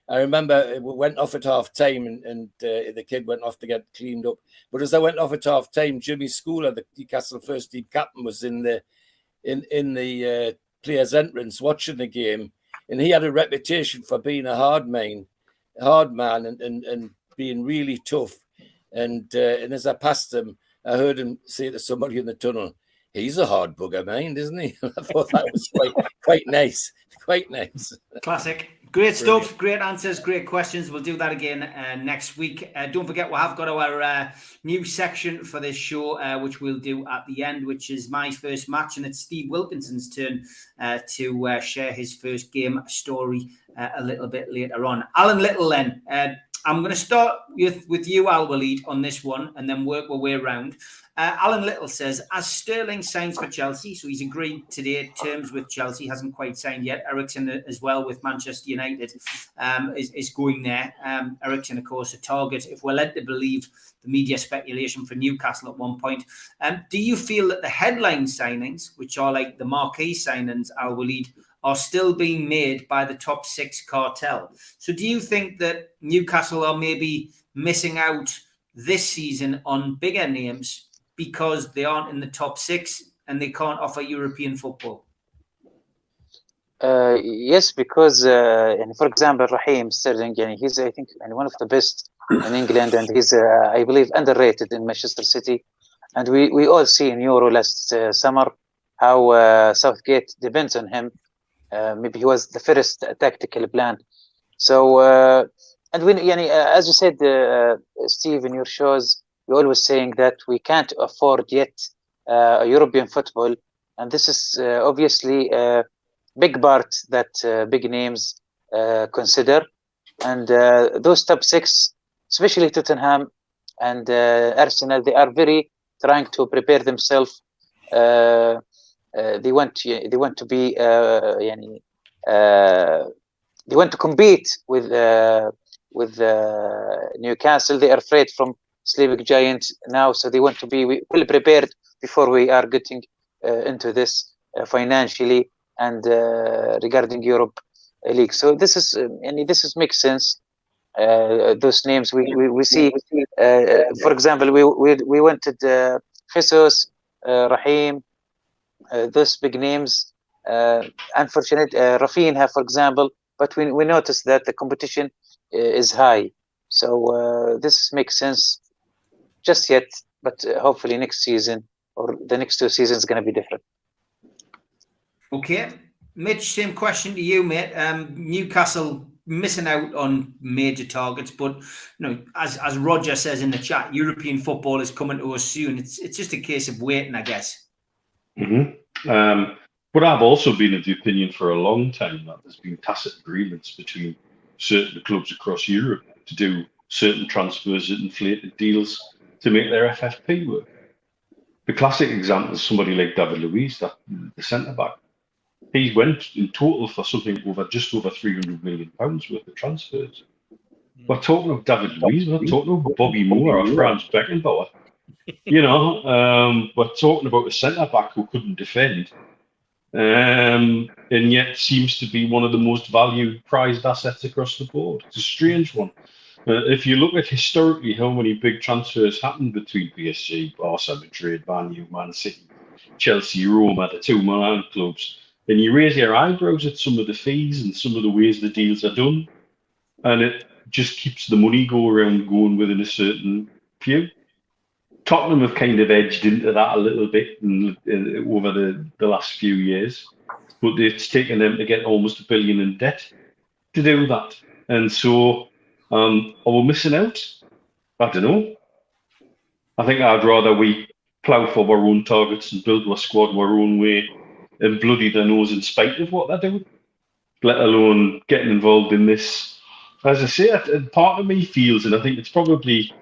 I remember we went off at half time, and the kid went off to get cleaned up. But as I went off at half time, Jimmy Schooler, the Newcastle first team captain, was in the players' entrance watching the game, and he had a reputation for being a hard man and being really tough. And as I passed him, I heard him say to somebody in the tunnel, "He's a hard bugger, mind, isn't he?" I thought that was quite nice. Quite nice. Classic. Great stuff. Great answers. Great questions. We'll do that again next week. Don't forget, we have got our new section for this show, which we'll do at the end, which is my first match. And it's Steve Wilkinson's turn to share his first game story a little bit later on. Alan Little, then. I'm going to start with you, Al Walid, on this one, and then work our way around. Alan Little says, as Sterling signs for Chelsea, so he's agreed today terms with Chelsea, hasn't quite signed yet. Ericsson as well with Manchester United is going there. Ericsson, of course, a target, if we're led to believe the media speculation for Newcastle at one point. Do you feel that the headline signings, which are like the marquee signings, Al Walid, are still being made by the top six cartel? So do you think that Newcastle are maybe missing out this season on bigger names because they aren't in the top six and they can't offer European football? Yes, because for example, Raheem Sterling, he's, I think, one of the best in England, and he's, I believe, underrated in Manchester City. And we all see in Euro last summer how Southgate depends on him. Maybe he was the first tactical plan. So, and when, as you said, Steve, in your shows, you're always saying that we can't afford yet a European football. And this is obviously a big part that big names consider. And those top six, especially Tottenham and Arsenal, they are very trying to prepare themselves. They want to be they want to compete with Newcastle. They are afraid from sleeping giants now, so they want to be well prepared before we are getting into this financially and regarding Europe League. So this is makes sense. Those names we see. For example, we wanted Jesus, Raheem. Those big names, unfortunately, Rafinha, for example, but we noticed that the competition is high. So this makes sense just yet, but hopefully next season or the next two seasons is going to be different. Okay. Mitch, same question to you, mate. Newcastle missing out on major targets, but as Roger says in the chat, European football is coming to us soon. It's just a case of waiting, I guess. Mm-hmm. But I've also been of the opinion for a long time that there's been tacit agreements between certain clubs across Europe to do certain transfers at inflated deals to make their FFP work. The classic example is somebody like David Luiz, the centre-back. He went in total for something just over £300 million worth of transfers. We're talking of David Luiz, we're talking of Bobby Moore or Franz Beckenbauer. We're talking about a centre-back who couldn't defend. And yet seems to be one of the most valued, prized assets across the board. It's a strange one. If you look at historically how many big transfers happened between PSG, Barca, Madrid, Man U, Man City, Chelsea, Roma, the two Milan clubs, then you raise your eyebrows at some of the fees and some of the ways the deals are done, and it just keeps the money going within a certain few. Tottenham have kind of edged into that a little bit over the last few years, but it's taken them to get almost $1 billion in debt to do that. And so, are we missing out? I don't know. I think I'd rather we plough for our own targets and build our squad our own way and bloody their nose in spite of what they're doing, let alone getting involved in this. As I say, part of me feels, and I think it's probably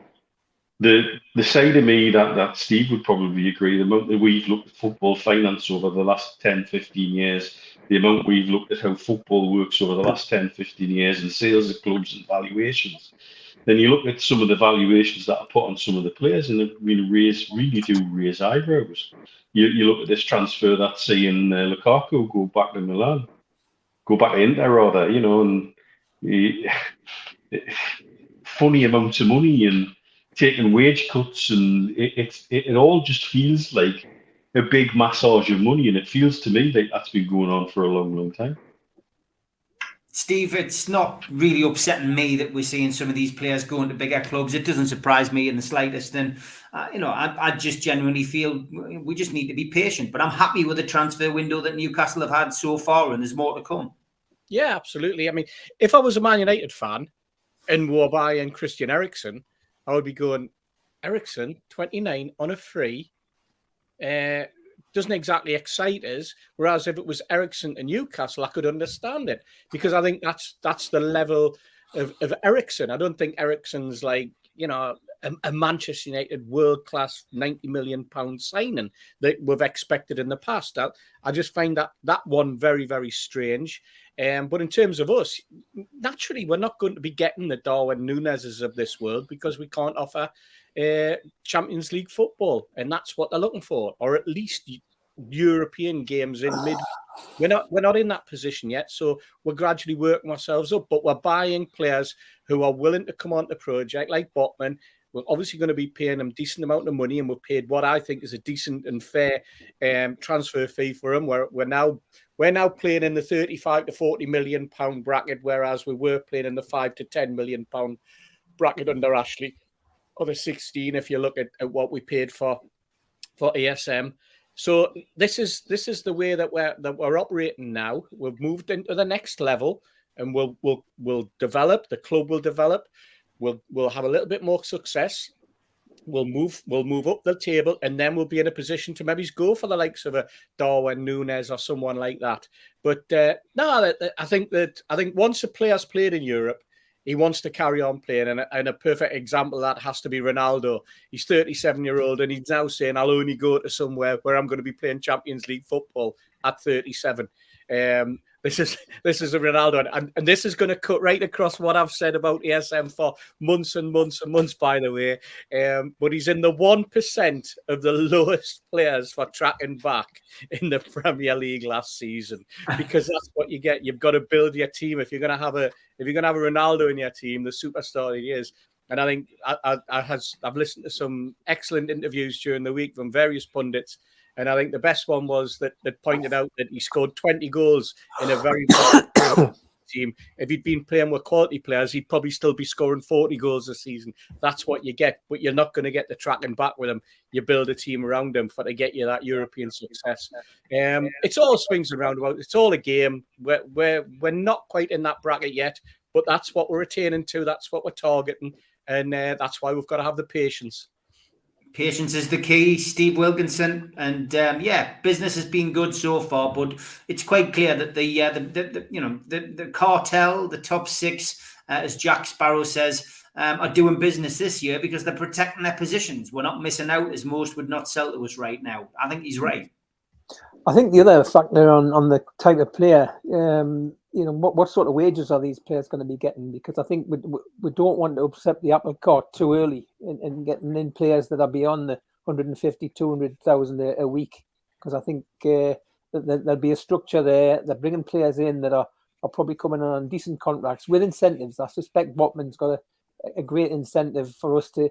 the side of me that Steve would probably agree, the amount that we've looked at football finance over the last 10, 15 years, the amount we've looked at how football works over the last 10, 15 years and sales of clubs and valuations, then you look at some of the valuations that are put on some of the players and it really do raise eyebrows. You look at this transfer that's seeing Lukaku go back to Milan, go back to Inter rather, and funny amounts of money and taking wage cuts, and it all just feels like a big massage of money, and it feels to me like that's been going on for a long, long time. Steve, it's not really upsetting me that we're seeing some of these players going to bigger clubs. It doesn't surprise me in the slightest. And, I just genuinely feel we just need to be patient. But I'm happy with the transfer window that Newcastle have had so far, and there's more to come. Yeah, absolutely. I mean, if I was a Man United fan and were buying Christian Eriksen, I would be going, Eriksen, 29 on a free, doesn't exactly excite us. Whereas if it was Eriksen and Newcastle, I could understand it because I think that's the level of Eriksen. I don't think Eriksen's like, a Manchester United world-class £90 million signing that we've expected in the past. I just find that one very, very strange. But in terms of us, naturally, we're not going to be getting the Darwin Núñezes of this world because we can't offer Champions League football, and that's what they're looking for, or at least European games in mid. We're not in that position yet, so we're gradually working ourselves up. But we're buying players who are willing to come on the project, like Botman. We're obviously going to be paying them a decent amount of money, and we've paid what I think is a decent and fair transfer fee for them. We're now playing in the 35 to 40 million pound bracket, whereas we were playing in the 5 to 10 million pound bracket under Ashley, or the 16 if you look at what we paid for ASM. So this is the way that we're operating now. We've moved into the next level, and we'll develop. The club will develop. We'll have a little bit more success. We'll move up the table, and then we'll be in a position to maybe go for the likes of a Darwin Núñez or someone like that. But I think once a player's played in Europe, he wants to carry on playing, and a perfect example of that has to be Ronaldo. He's 37-year-old, and he's now saying, "I'll only go to somewhere where I'm going to be playing Champions League football at 37." This is a Ronaldo, and this is going to cut right across what I've said about ASM for months and months and months, by the way. But he's in the 1% of the lowest players for tracking back in the Premier League last season, because that's what you get. You've got to build your team if you're going to have a Ronaldo in your team, the superstar he is. And I think I've listened to some excellent interviews during the week from various pundits. And I think the best one was that pointed out that he scored 20 goals in a very team. If he'd been playing with quality players, he'd probably still be scoring 40 goals a season. That's what you get, but you're not going to get the tracking back with him. You build a team around him to get you that European success. It's all swings and roundabouts. It's all a game. We're not quite in that bracket yet, but that's what we're attaining to. That's what we're targeting, and that's why we've got to have the patience. Patience is the key, Steve Wilkinson, and business has been good so far, but it's quite clear that the cartel, the top six, as Jack Sparrow says, are doing business this year because they're protecting their positions. We're not missing out, as most would not sell to us right now. I think he's right. I think the other factor on the type of player, you know, what sort of wages are these players going to be getting? Because I think we don't want to upset the apple cart too early in getting in players that are beyond the 150, 200,000 a week. Because I think there'll be a structure there. They're bringing players in that are probably coming on decent contracts with incentives. I suspect Botman's got a great incentive for us to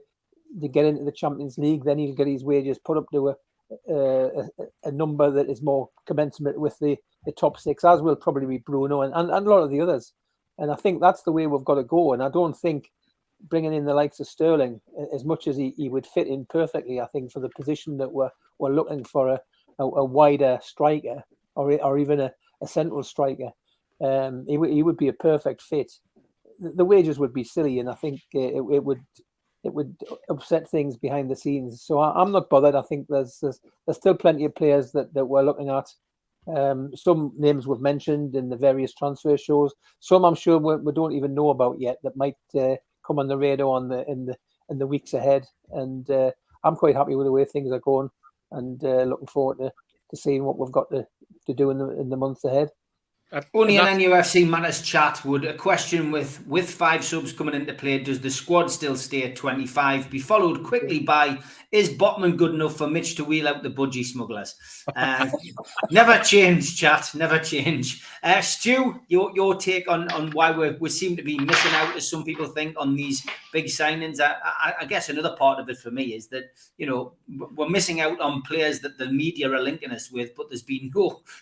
get into the Champions League. Then he'll get his wages put up to a number that is more commensurate with the top six, as will probably be Bruno and a lot of the others. And I think that's the way we've got to go. And I don't think bringing in the likes of Sterling, as much as he would fit in perfectly, I think for the position that we're looking for a wider striker or even a central striker, he would be a perfect fit. The wages would be silly, and I think it would upset things behind the scenes. So I'm not bothered. I think there's still plenty of players that we're looking at. Some names we've mentioned in the various transfer shows. Some I'm sure we don't even know about yet that might come on the radar in the weeks ahead. And I'm quite happy with the way things are going, and looking forward to seeing what we've got to do in the months ahead. Only an NUFC Matters chat would a question with 5 subs coming into play, does the squad still stay at 25? Be followed quickly by, is Botman good enough for Mitch to wheel out the budgie smugglers? Never change, chat, never change. Stu, your take on why we seem to be missing out, as some people think, on these big signings. I guess another part of it for me is that, you know, we're missing out on players that the media are linking us with, but there's been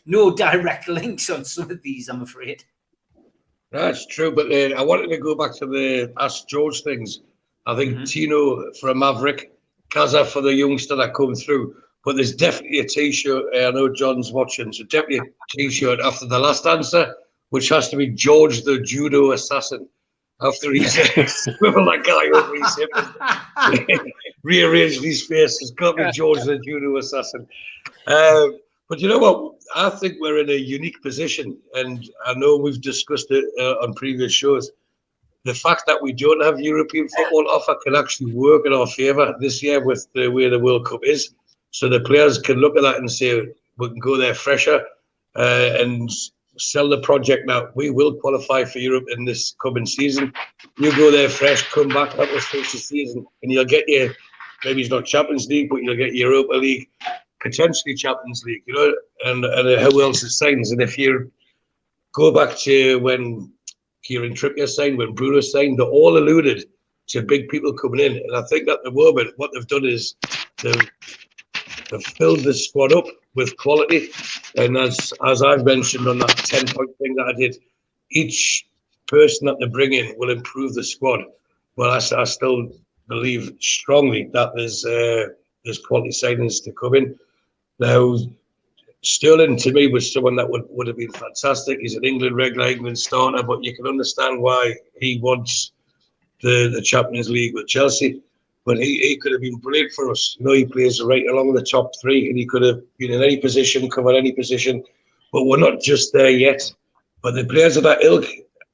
no direct links on some of these, I'm afraid. That's true, but I wanted to go back to the Ask George things. I think Tino for a Maverick, Kaza for the youngster that come through, but there's definitely a T-shirt. I know John's watching, so definitely a T-shirt after the last answer, which has to be George the Judo Assassin. After he swivel that guy over his hip, rearranged his face. It's got to be George the Judo Assassin. But you know what? I think we're in a unique position, and I know we've discussed it on previous shows. The fact that we don't have European football offer can actually work in our favour this year with the way the World Cup is. So the players can look at that and say, we can go there fresher and sell the project now. We will qualify for Europe in this coming season. You go there fresh, come back, that was first the season, and you'll get your, maybe it's not Champions League, but you'll get Europa League, potentially Champions League, you know, and who else is signs. And if you go back to when Kieran Trippier signed, when Bruno signed, they all alluded to big people coming in. And I think at the moment, what they've done is they've filled the squad up with quality. And as I've mentioned on that 10-point thing that I did, each person that they bring in will improve the squad. Well, I still believe strongly that there's quality signings to come in. Now, Sterling, to me, was someone that would have been fantastic. He's an England regular, England starter, but you can understand why he wants the Champions League with Chelsea. But he could have been brilliant for us. You know, he plays right along the top 3, and he could have been in any position, covered any position. But we're not just there yet. But the players of that ilk,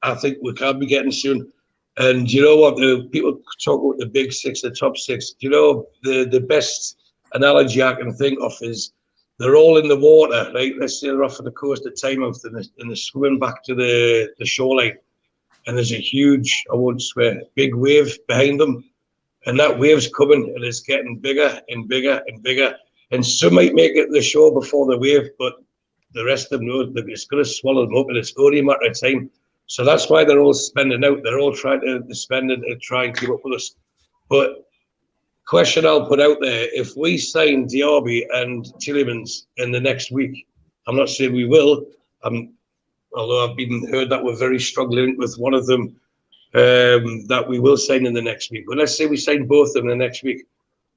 I think we can be getting soon. And you know what? The people talk about the big 6, the top 6. You know, the best analogy I can think of is they're all in the water, right? Let's say they're off of the coast at Tynemouth and they're swimming back to the shoreline. And there's a huge, I won't swear, big wave behind them. And that wave's coming and it's getting bigger and bigger and bigger. And some might make it to the shore before the wave, but the rest of them know that it's going to swallow them up and it's only a matter of time. So that's why they're all spending out. They're all trying to spend and try and keep up with us. But question I'll put out there, if we sign Diaby and Tielemans in the next week, I'm not saying we will, although I've been heard that we're very struggling with one of them, that we will sign in the next week. But let's say we sign both of them in the next week.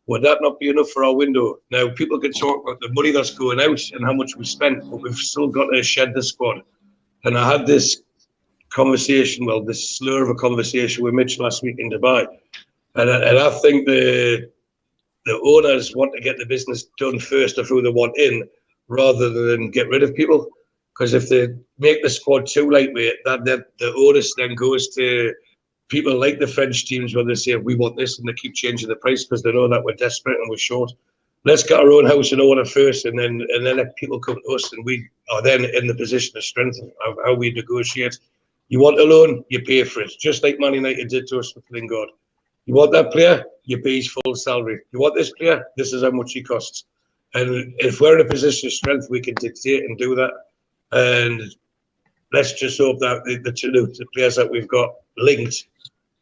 Would that not be enough for our window? Now, people can talk about the money that's going out and how much we spent, but we've still got to shed the squad. And I had this conversation, well, this slur of a conversation with Mitch last week in Dubai. And I think the owners want to get the business done first of who they want in, rather than get rid of people. Because if they make the squad too lightweight, the onus then goes to people like the French teams, where they say, we want this, and they keep changing the price because they know that we're desperate and we're short. let's get our own house in order first, and then let people come to us, and we are then in the position of strength of how we negotiate. You want a loan, you pay for it, just like Man United did to us with Lingard. You want that player, you pay his full salary. You want this player, this is how much he costs. And if we're in a position of strength, we can dictate and do that. And let's just hope that the players that we've got linked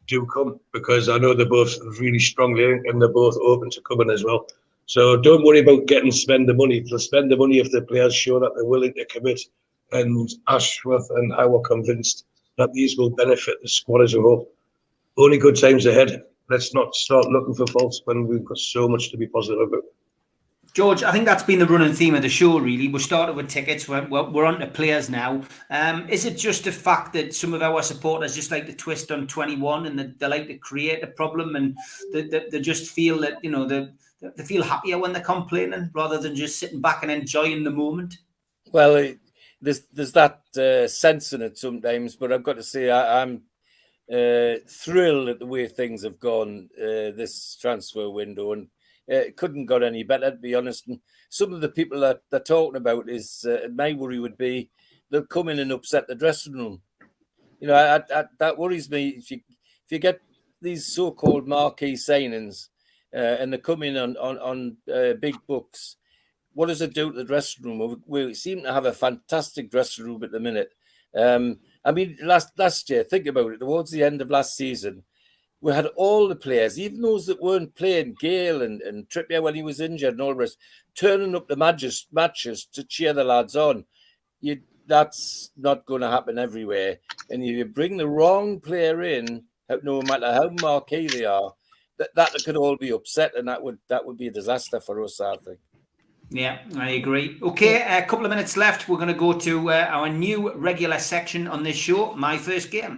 do come, because I know they're both really strong linked and they're both open to coming as well. So don't worry about spend the money. They'll spend the money if the players show that they're willing to commit. And Ashworth and I were convinced that these will benefit the squad as a whole. Only good times ahead. Let's not start looking for faults when we've got so much to be positive about. George, I think that's been the running theme of the show, really. We started with tickets. We're on to players now. Is it just the fact that some of our supporters just like to twist on 21 and they like to create a problem, and they just feel that, you know, they feel happier when they're complaining rather than just sitting back and enjoying the moment? Well, there's that sense in it sometimes, but I've got to say I'm thrilled at the way things have gone this transfer window, and it couldn't got any better, to be honest. And some of the people that they're talking about is my worry would be they'll come in and upset the dressing room. You know, that worries me. If you get these so-called marquee signings and they come in on big bucks, what does it do to the dressing room? We seem to have a fantastic dressing room at the minute. I mean, last year, think about it, towards the end of last season, we had all the players, even those that weren't playing, Gale and Trippier when he was injured and all the rest, turning up the matches to cheer the lads on. That's not going to happen everywhere. And if you bring the wrong player in, no matter how marquee they are, that could all be upset, and that would be a disaster for us, I think. Yeah, I agree. Okay, a couple of minutes left. We're going to go to our new regular section on this show, My First Game.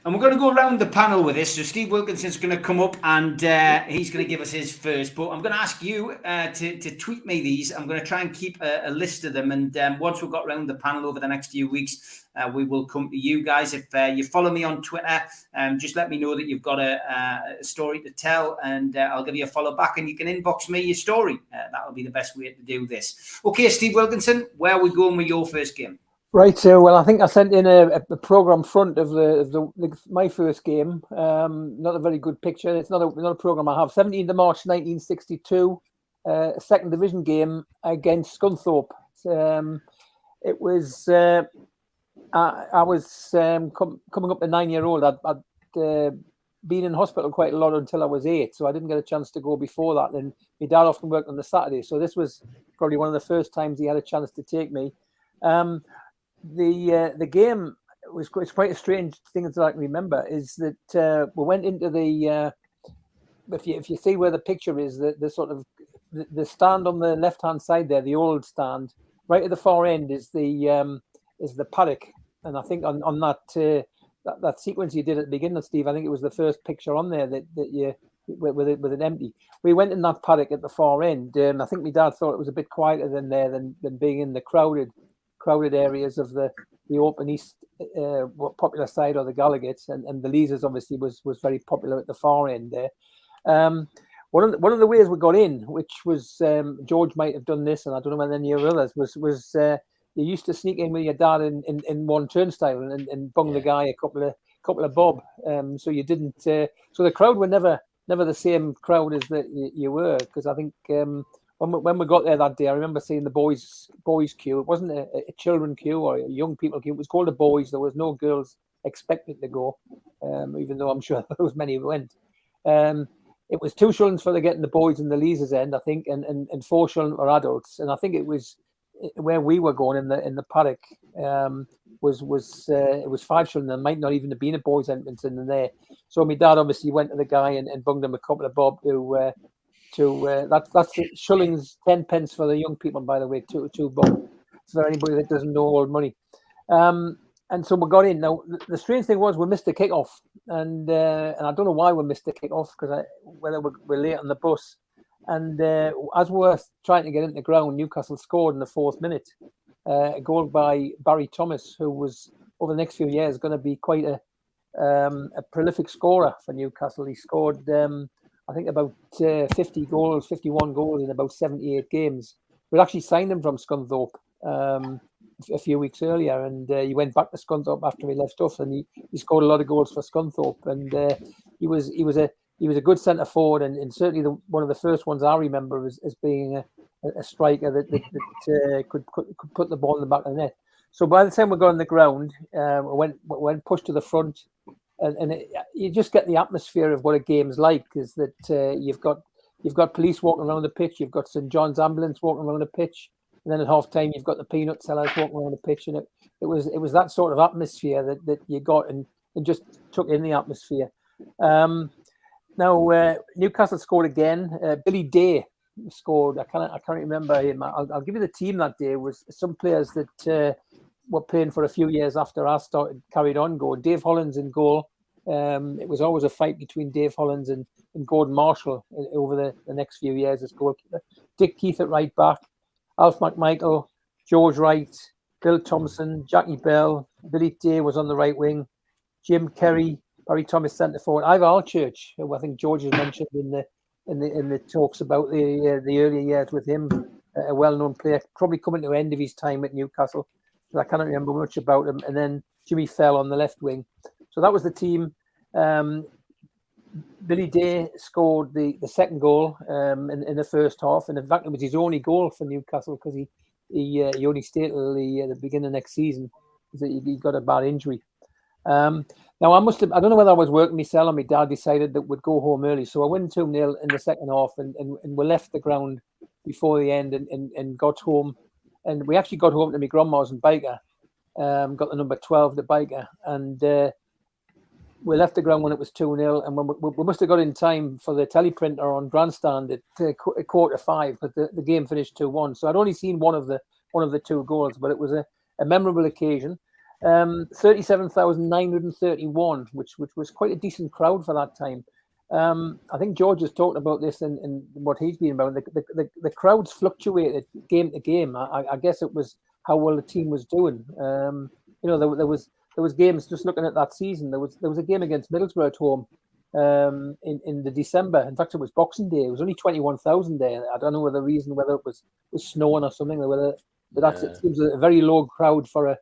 And we're going to go around the panel with this. So Steve Wilkinson's going to come up and he's going to give us his first. But I'm going to ask you to tweet me these. I'm going to try and keep a list of them. And once we've got around the panel over the next few weeks, we will come to you guys. If you follow me on Twitter, just let me know that you've got a story to tell, and I'll give you a follow back, and you can inbox me your story. That'll be the best way to do this. Okay, Steve Wilkinson, where are we going with your first game? Right, so well, I think I sent in a program front of my first game. Not a very good picture. It's not a program I have. 17th of March 1962, second division game against Scunthorpe. It was I was coming up to 9-year-old. I'd been in hospital quite a lot until I was 8, so I didn't get a chance to go before that. And my dad often worked on the Saturday, so this was probably one of the first times he had a chance to take me. The game was quite a strange thing that I can remember. Is that we went into the if you see where the picture is, the sort of the stand on the left hand side there, the old stand, right at the far end is the paddock, and I think on that sequence you did at the beginning, Steve, I think it was the first picture on there that you with it empty. We went in that paddock at the far end. I think my dad thought it was a bit quieter than there than being in the crowded areas of the open east popular side or the Gallagher's, and the Leazers obviously was very popular at the far end there. One of the ways we got in, which was George might have done this, and I don't know whether any of your others was you used to sneak in with your dad in one turnstile and bung the guy a couple of bob. So you didn't. So the crowd were never the same crowd as that you were, because I think. When we got there that day, I remember seeing the boys queue. It wasn't a children queue or a young people queue. It was called a boys. There was no girls expected to go, even though I'm sure there was many who went. It was 2 shillings for getting the boys in the Leazers end, I think, and 4 shillings for adults. And I think it was where we were going in the paddock was 5 shillings. There might not even have been a boys entrance in there. So my dad obviously went to the guy and bunged him a couple of bob that's shillings 10 pence for the young people, by the way, two bob. for anybody that doesn't know old money. And so we got in. Now, the strange thing was we missed the kickoff, and I don't know why we missed the kickoff, because whether we're late on the bus. And as we were trying to get into the ground, Newcastle scored in the 4th minute, a goal by Barry Thomas, who was over the next few years going to be quite a prolific scorer for Newcastle. He scored, I think, about 50 goals, 51 goals in about 78 games. We'd actually signed him from Scunthorpe a few weeks earlier, and he went back to Scunthorpe after he left us, and he scored a lot of goals for Scunthorpe, and he was a good centre forward, and certainly one of the first ones I remember as being a striker that could put the ball in the back of the net. So by the time we got on the ground, we went pushed to the front, and you just get the atmosphere of what a game's like. Is that you've got police walking around the pitch, you've got St John's ambulance walking around the pitch, and then at half time you've got the peanut sellers walking around the pitch, and it was that sort of atmosphere that you got, and just took in the atmosphere. Now Newcastle scored again. Billy Day scored. I can't remember him. I'll give you the team that day. It was some players that were playing for a few years after I carried on going. Dave Hollins in goal. It was always a fight between Dave Hollins and Gordon Marshall over the next few years as goalkeeper. Dick Keith at right back, Alf McMichael, George Wright, Bill Thompson, Jackie Bell, Billy Day was on the right wing, Jim Kerry, Barry Thomas centre forward, Ivor Alchurch, who I think George has mentioned in the talks about the earlier years with him, a well-known player, probably coming to the end of his time at Newcastle. I cannot remember much about him. And then Jimmy Fell on the left wing. So that was the team. Billy Day scored the second goal in the first half, and in fact it was his only goal for Newcastle, because he only stayed till the beginning of next season because he got a bad injury. Now I don't know whether I was working myself or my dad decided that we'd go home early, so I went 2-0 in the second half, and we left the ground before the end and got home, and we actually got home to my grandma's in Biker, got the number 12 the Biker, and we left the ground when it was 2-0, and when we must have got in time for the teleprinter on grandstand at 4:45, but the game finished 2-1. So I'd only seen one of the two goals, but it was a memorable occasion. 37,931, which was quite a decent crowd for that time. I think George has talked about this in what he's been about. The crowds fluctuated game to game. I guess it was how well the team was doing. There was games, just looking at that season, there was a game against Middlesbrough at home in the December. In fact, it was Boxing Day. It was only 21,000 there. I don't know whether it was snowing or something, or it seems a very low crowd for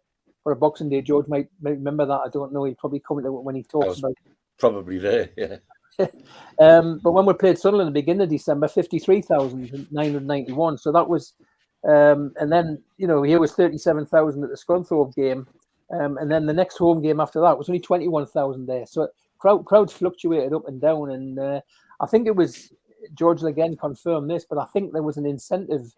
a Boxing Day. George might remember that. I don't know. He'd probably come to it when he talks about it. Probably there, yeah. But when we played Sunderland at the beginning of December, 53,991. So that was, and then, here was 37,000 at the Scunthorpe game. And then the next home game after that was only 21,000 there. So crowds fluctuated up and down. And I think it was, George will again confirm this, but I think there was an incentive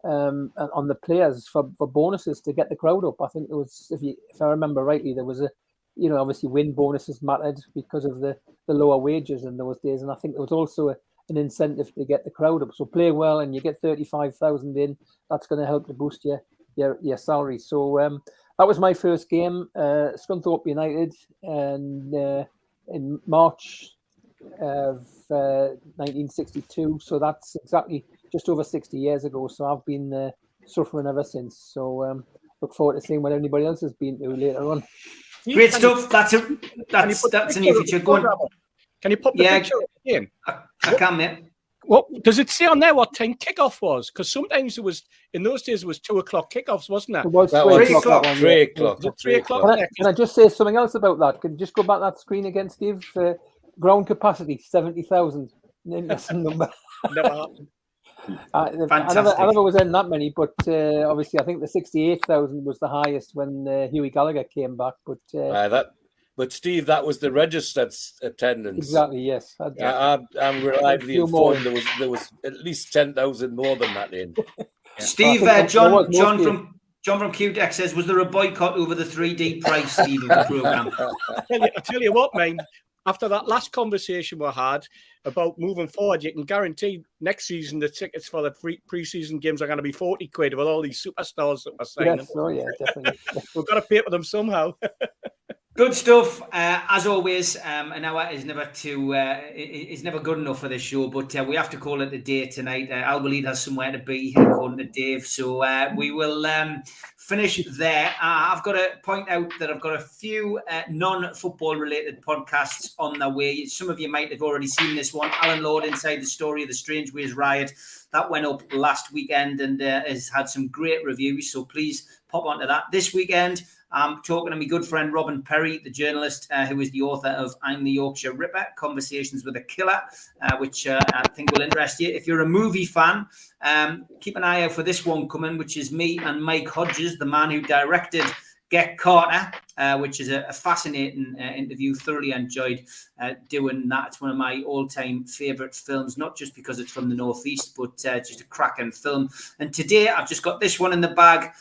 on the players for bonuses to get the crowd up. I think there was, if I remember rightly, there was obviously win bonuses mattered because of the lower wages in those days. And I think there was also an incentive to get the crowd up. So play well and you get 35,000 in, that's going to help to boost your salary. So that was my first game, Scunthorpe United, and in March of 1962. So that's exactly just over 60 years ago. So I've been suffering ever since. So look forward to seeing what anybody else has been through later on. Great stuff. That's a new feature. Go on. Can you pop the picture of the game? I can, mate. What does it say on there? What time kickoff was? Because sometimes it was in those days. It was 2 o'clock kickoffs, wasn't it? It was 3 o'clock. 3 o'clock. 3 o'clock. Can I just say something else about that? Can you just go back that screen again, Steve? Ground capacity 70,000. Interesting number. Never happened. I never was in that many, but obviously I think the 68,000 was the highest when Hughie Gallagher came back. But Steve, that was the registered attendance. Exactly. Yes. I'm reliably informed there was at least 10,000 more than that in. Steve, John from QTech says, was there a boycott over the 3D price, Steve, of the programme? I tell you what, mate. after that last conversation we had about moving forward, you can guarantee next season the tickets for the pre-season games are going to be 40 quid with all these superstars that we're signing. Yes, oh yeah, definitely. We've got to pay for them somehow. Good stuff, as always. An hour is never good enough for this show, but we have to call it a day tonight. Al Walid has somewhere to be, according to Dave, so we will finish there. I've got to point out that I've got a few non-football related podcasts on their way. Some of you might have already seen this one. Alan Lord, Inside the Story of the Strange Ways Riot. That went up last weekend and has had some great reviews, so please pop onto that. This weekend, I'm talking to my good friend Robin Perry, the journalist who is the author of I'm the Yorkshire Ripper, Conversations with a Killer, which I think will interest you. If you're a movie fan, keep an eye out for this one coming, which is me and Mike Hodges, the man who directed Get Carter, which is a fascinating interview. Thoroughly enjoyed doing that. It's one of my all-time favourite films, not just because it's from the Northeast, but just a cracking film. And today I've just got this one in the bag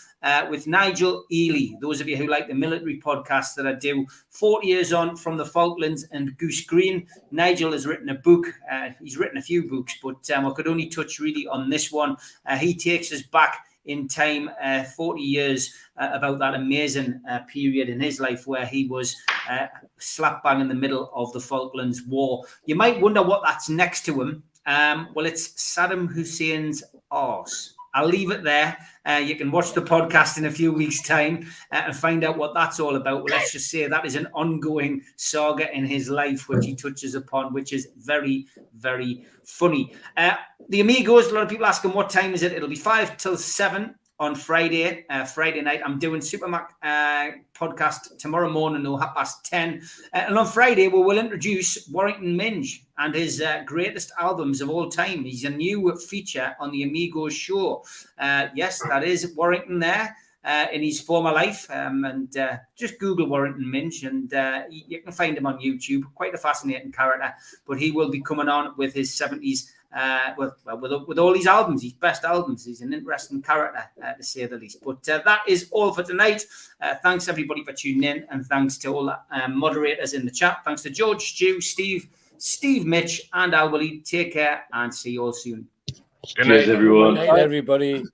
with Nigel Ely. Those of you who like the military podcast that I do, 40 years on from the Falklands and Goose Green. Nigel has written a book. He's written a few books, but I could only touch really on this one. He takes us back in time, 40 years, about that amazing period in his life where he was slap bang in the middle of the Falklands War. You might wonder what that's next to him. Well, it's Saddam Hussein's arse. I'll leave it there. You can watch the podcast in a few weeks' time and find out what that's all about. Well, let's just say that is an ongoing saga in his life, which he touches upon, which is very, very funny. The Amigos, a lot of people asking what time is it? It'll be 5 till 7 on Friday night. I'm doing Supermac podcast tomorrow morning, or 10:30. And on Friday, we'll introduce Warrington Minge and his greatest albums of all time. He's a new feature on the Amigos show. Yes, that is Warrington there in his former life. And just Google Warrington Minge and you can find him on YouTube. Quite a fascinating character. But he will be coming on with his 70s. With all his albums, his best albums. He's an interesting character, to say the least. But that is all for tonight. Thanks, everybody, for tuning in. And thanks to all the moderators in the chat. Thanks to George, Stu, Steve, Mitch, and Al Walid. Take care and see you all soon. Cheers, everyone. Good night, everybody.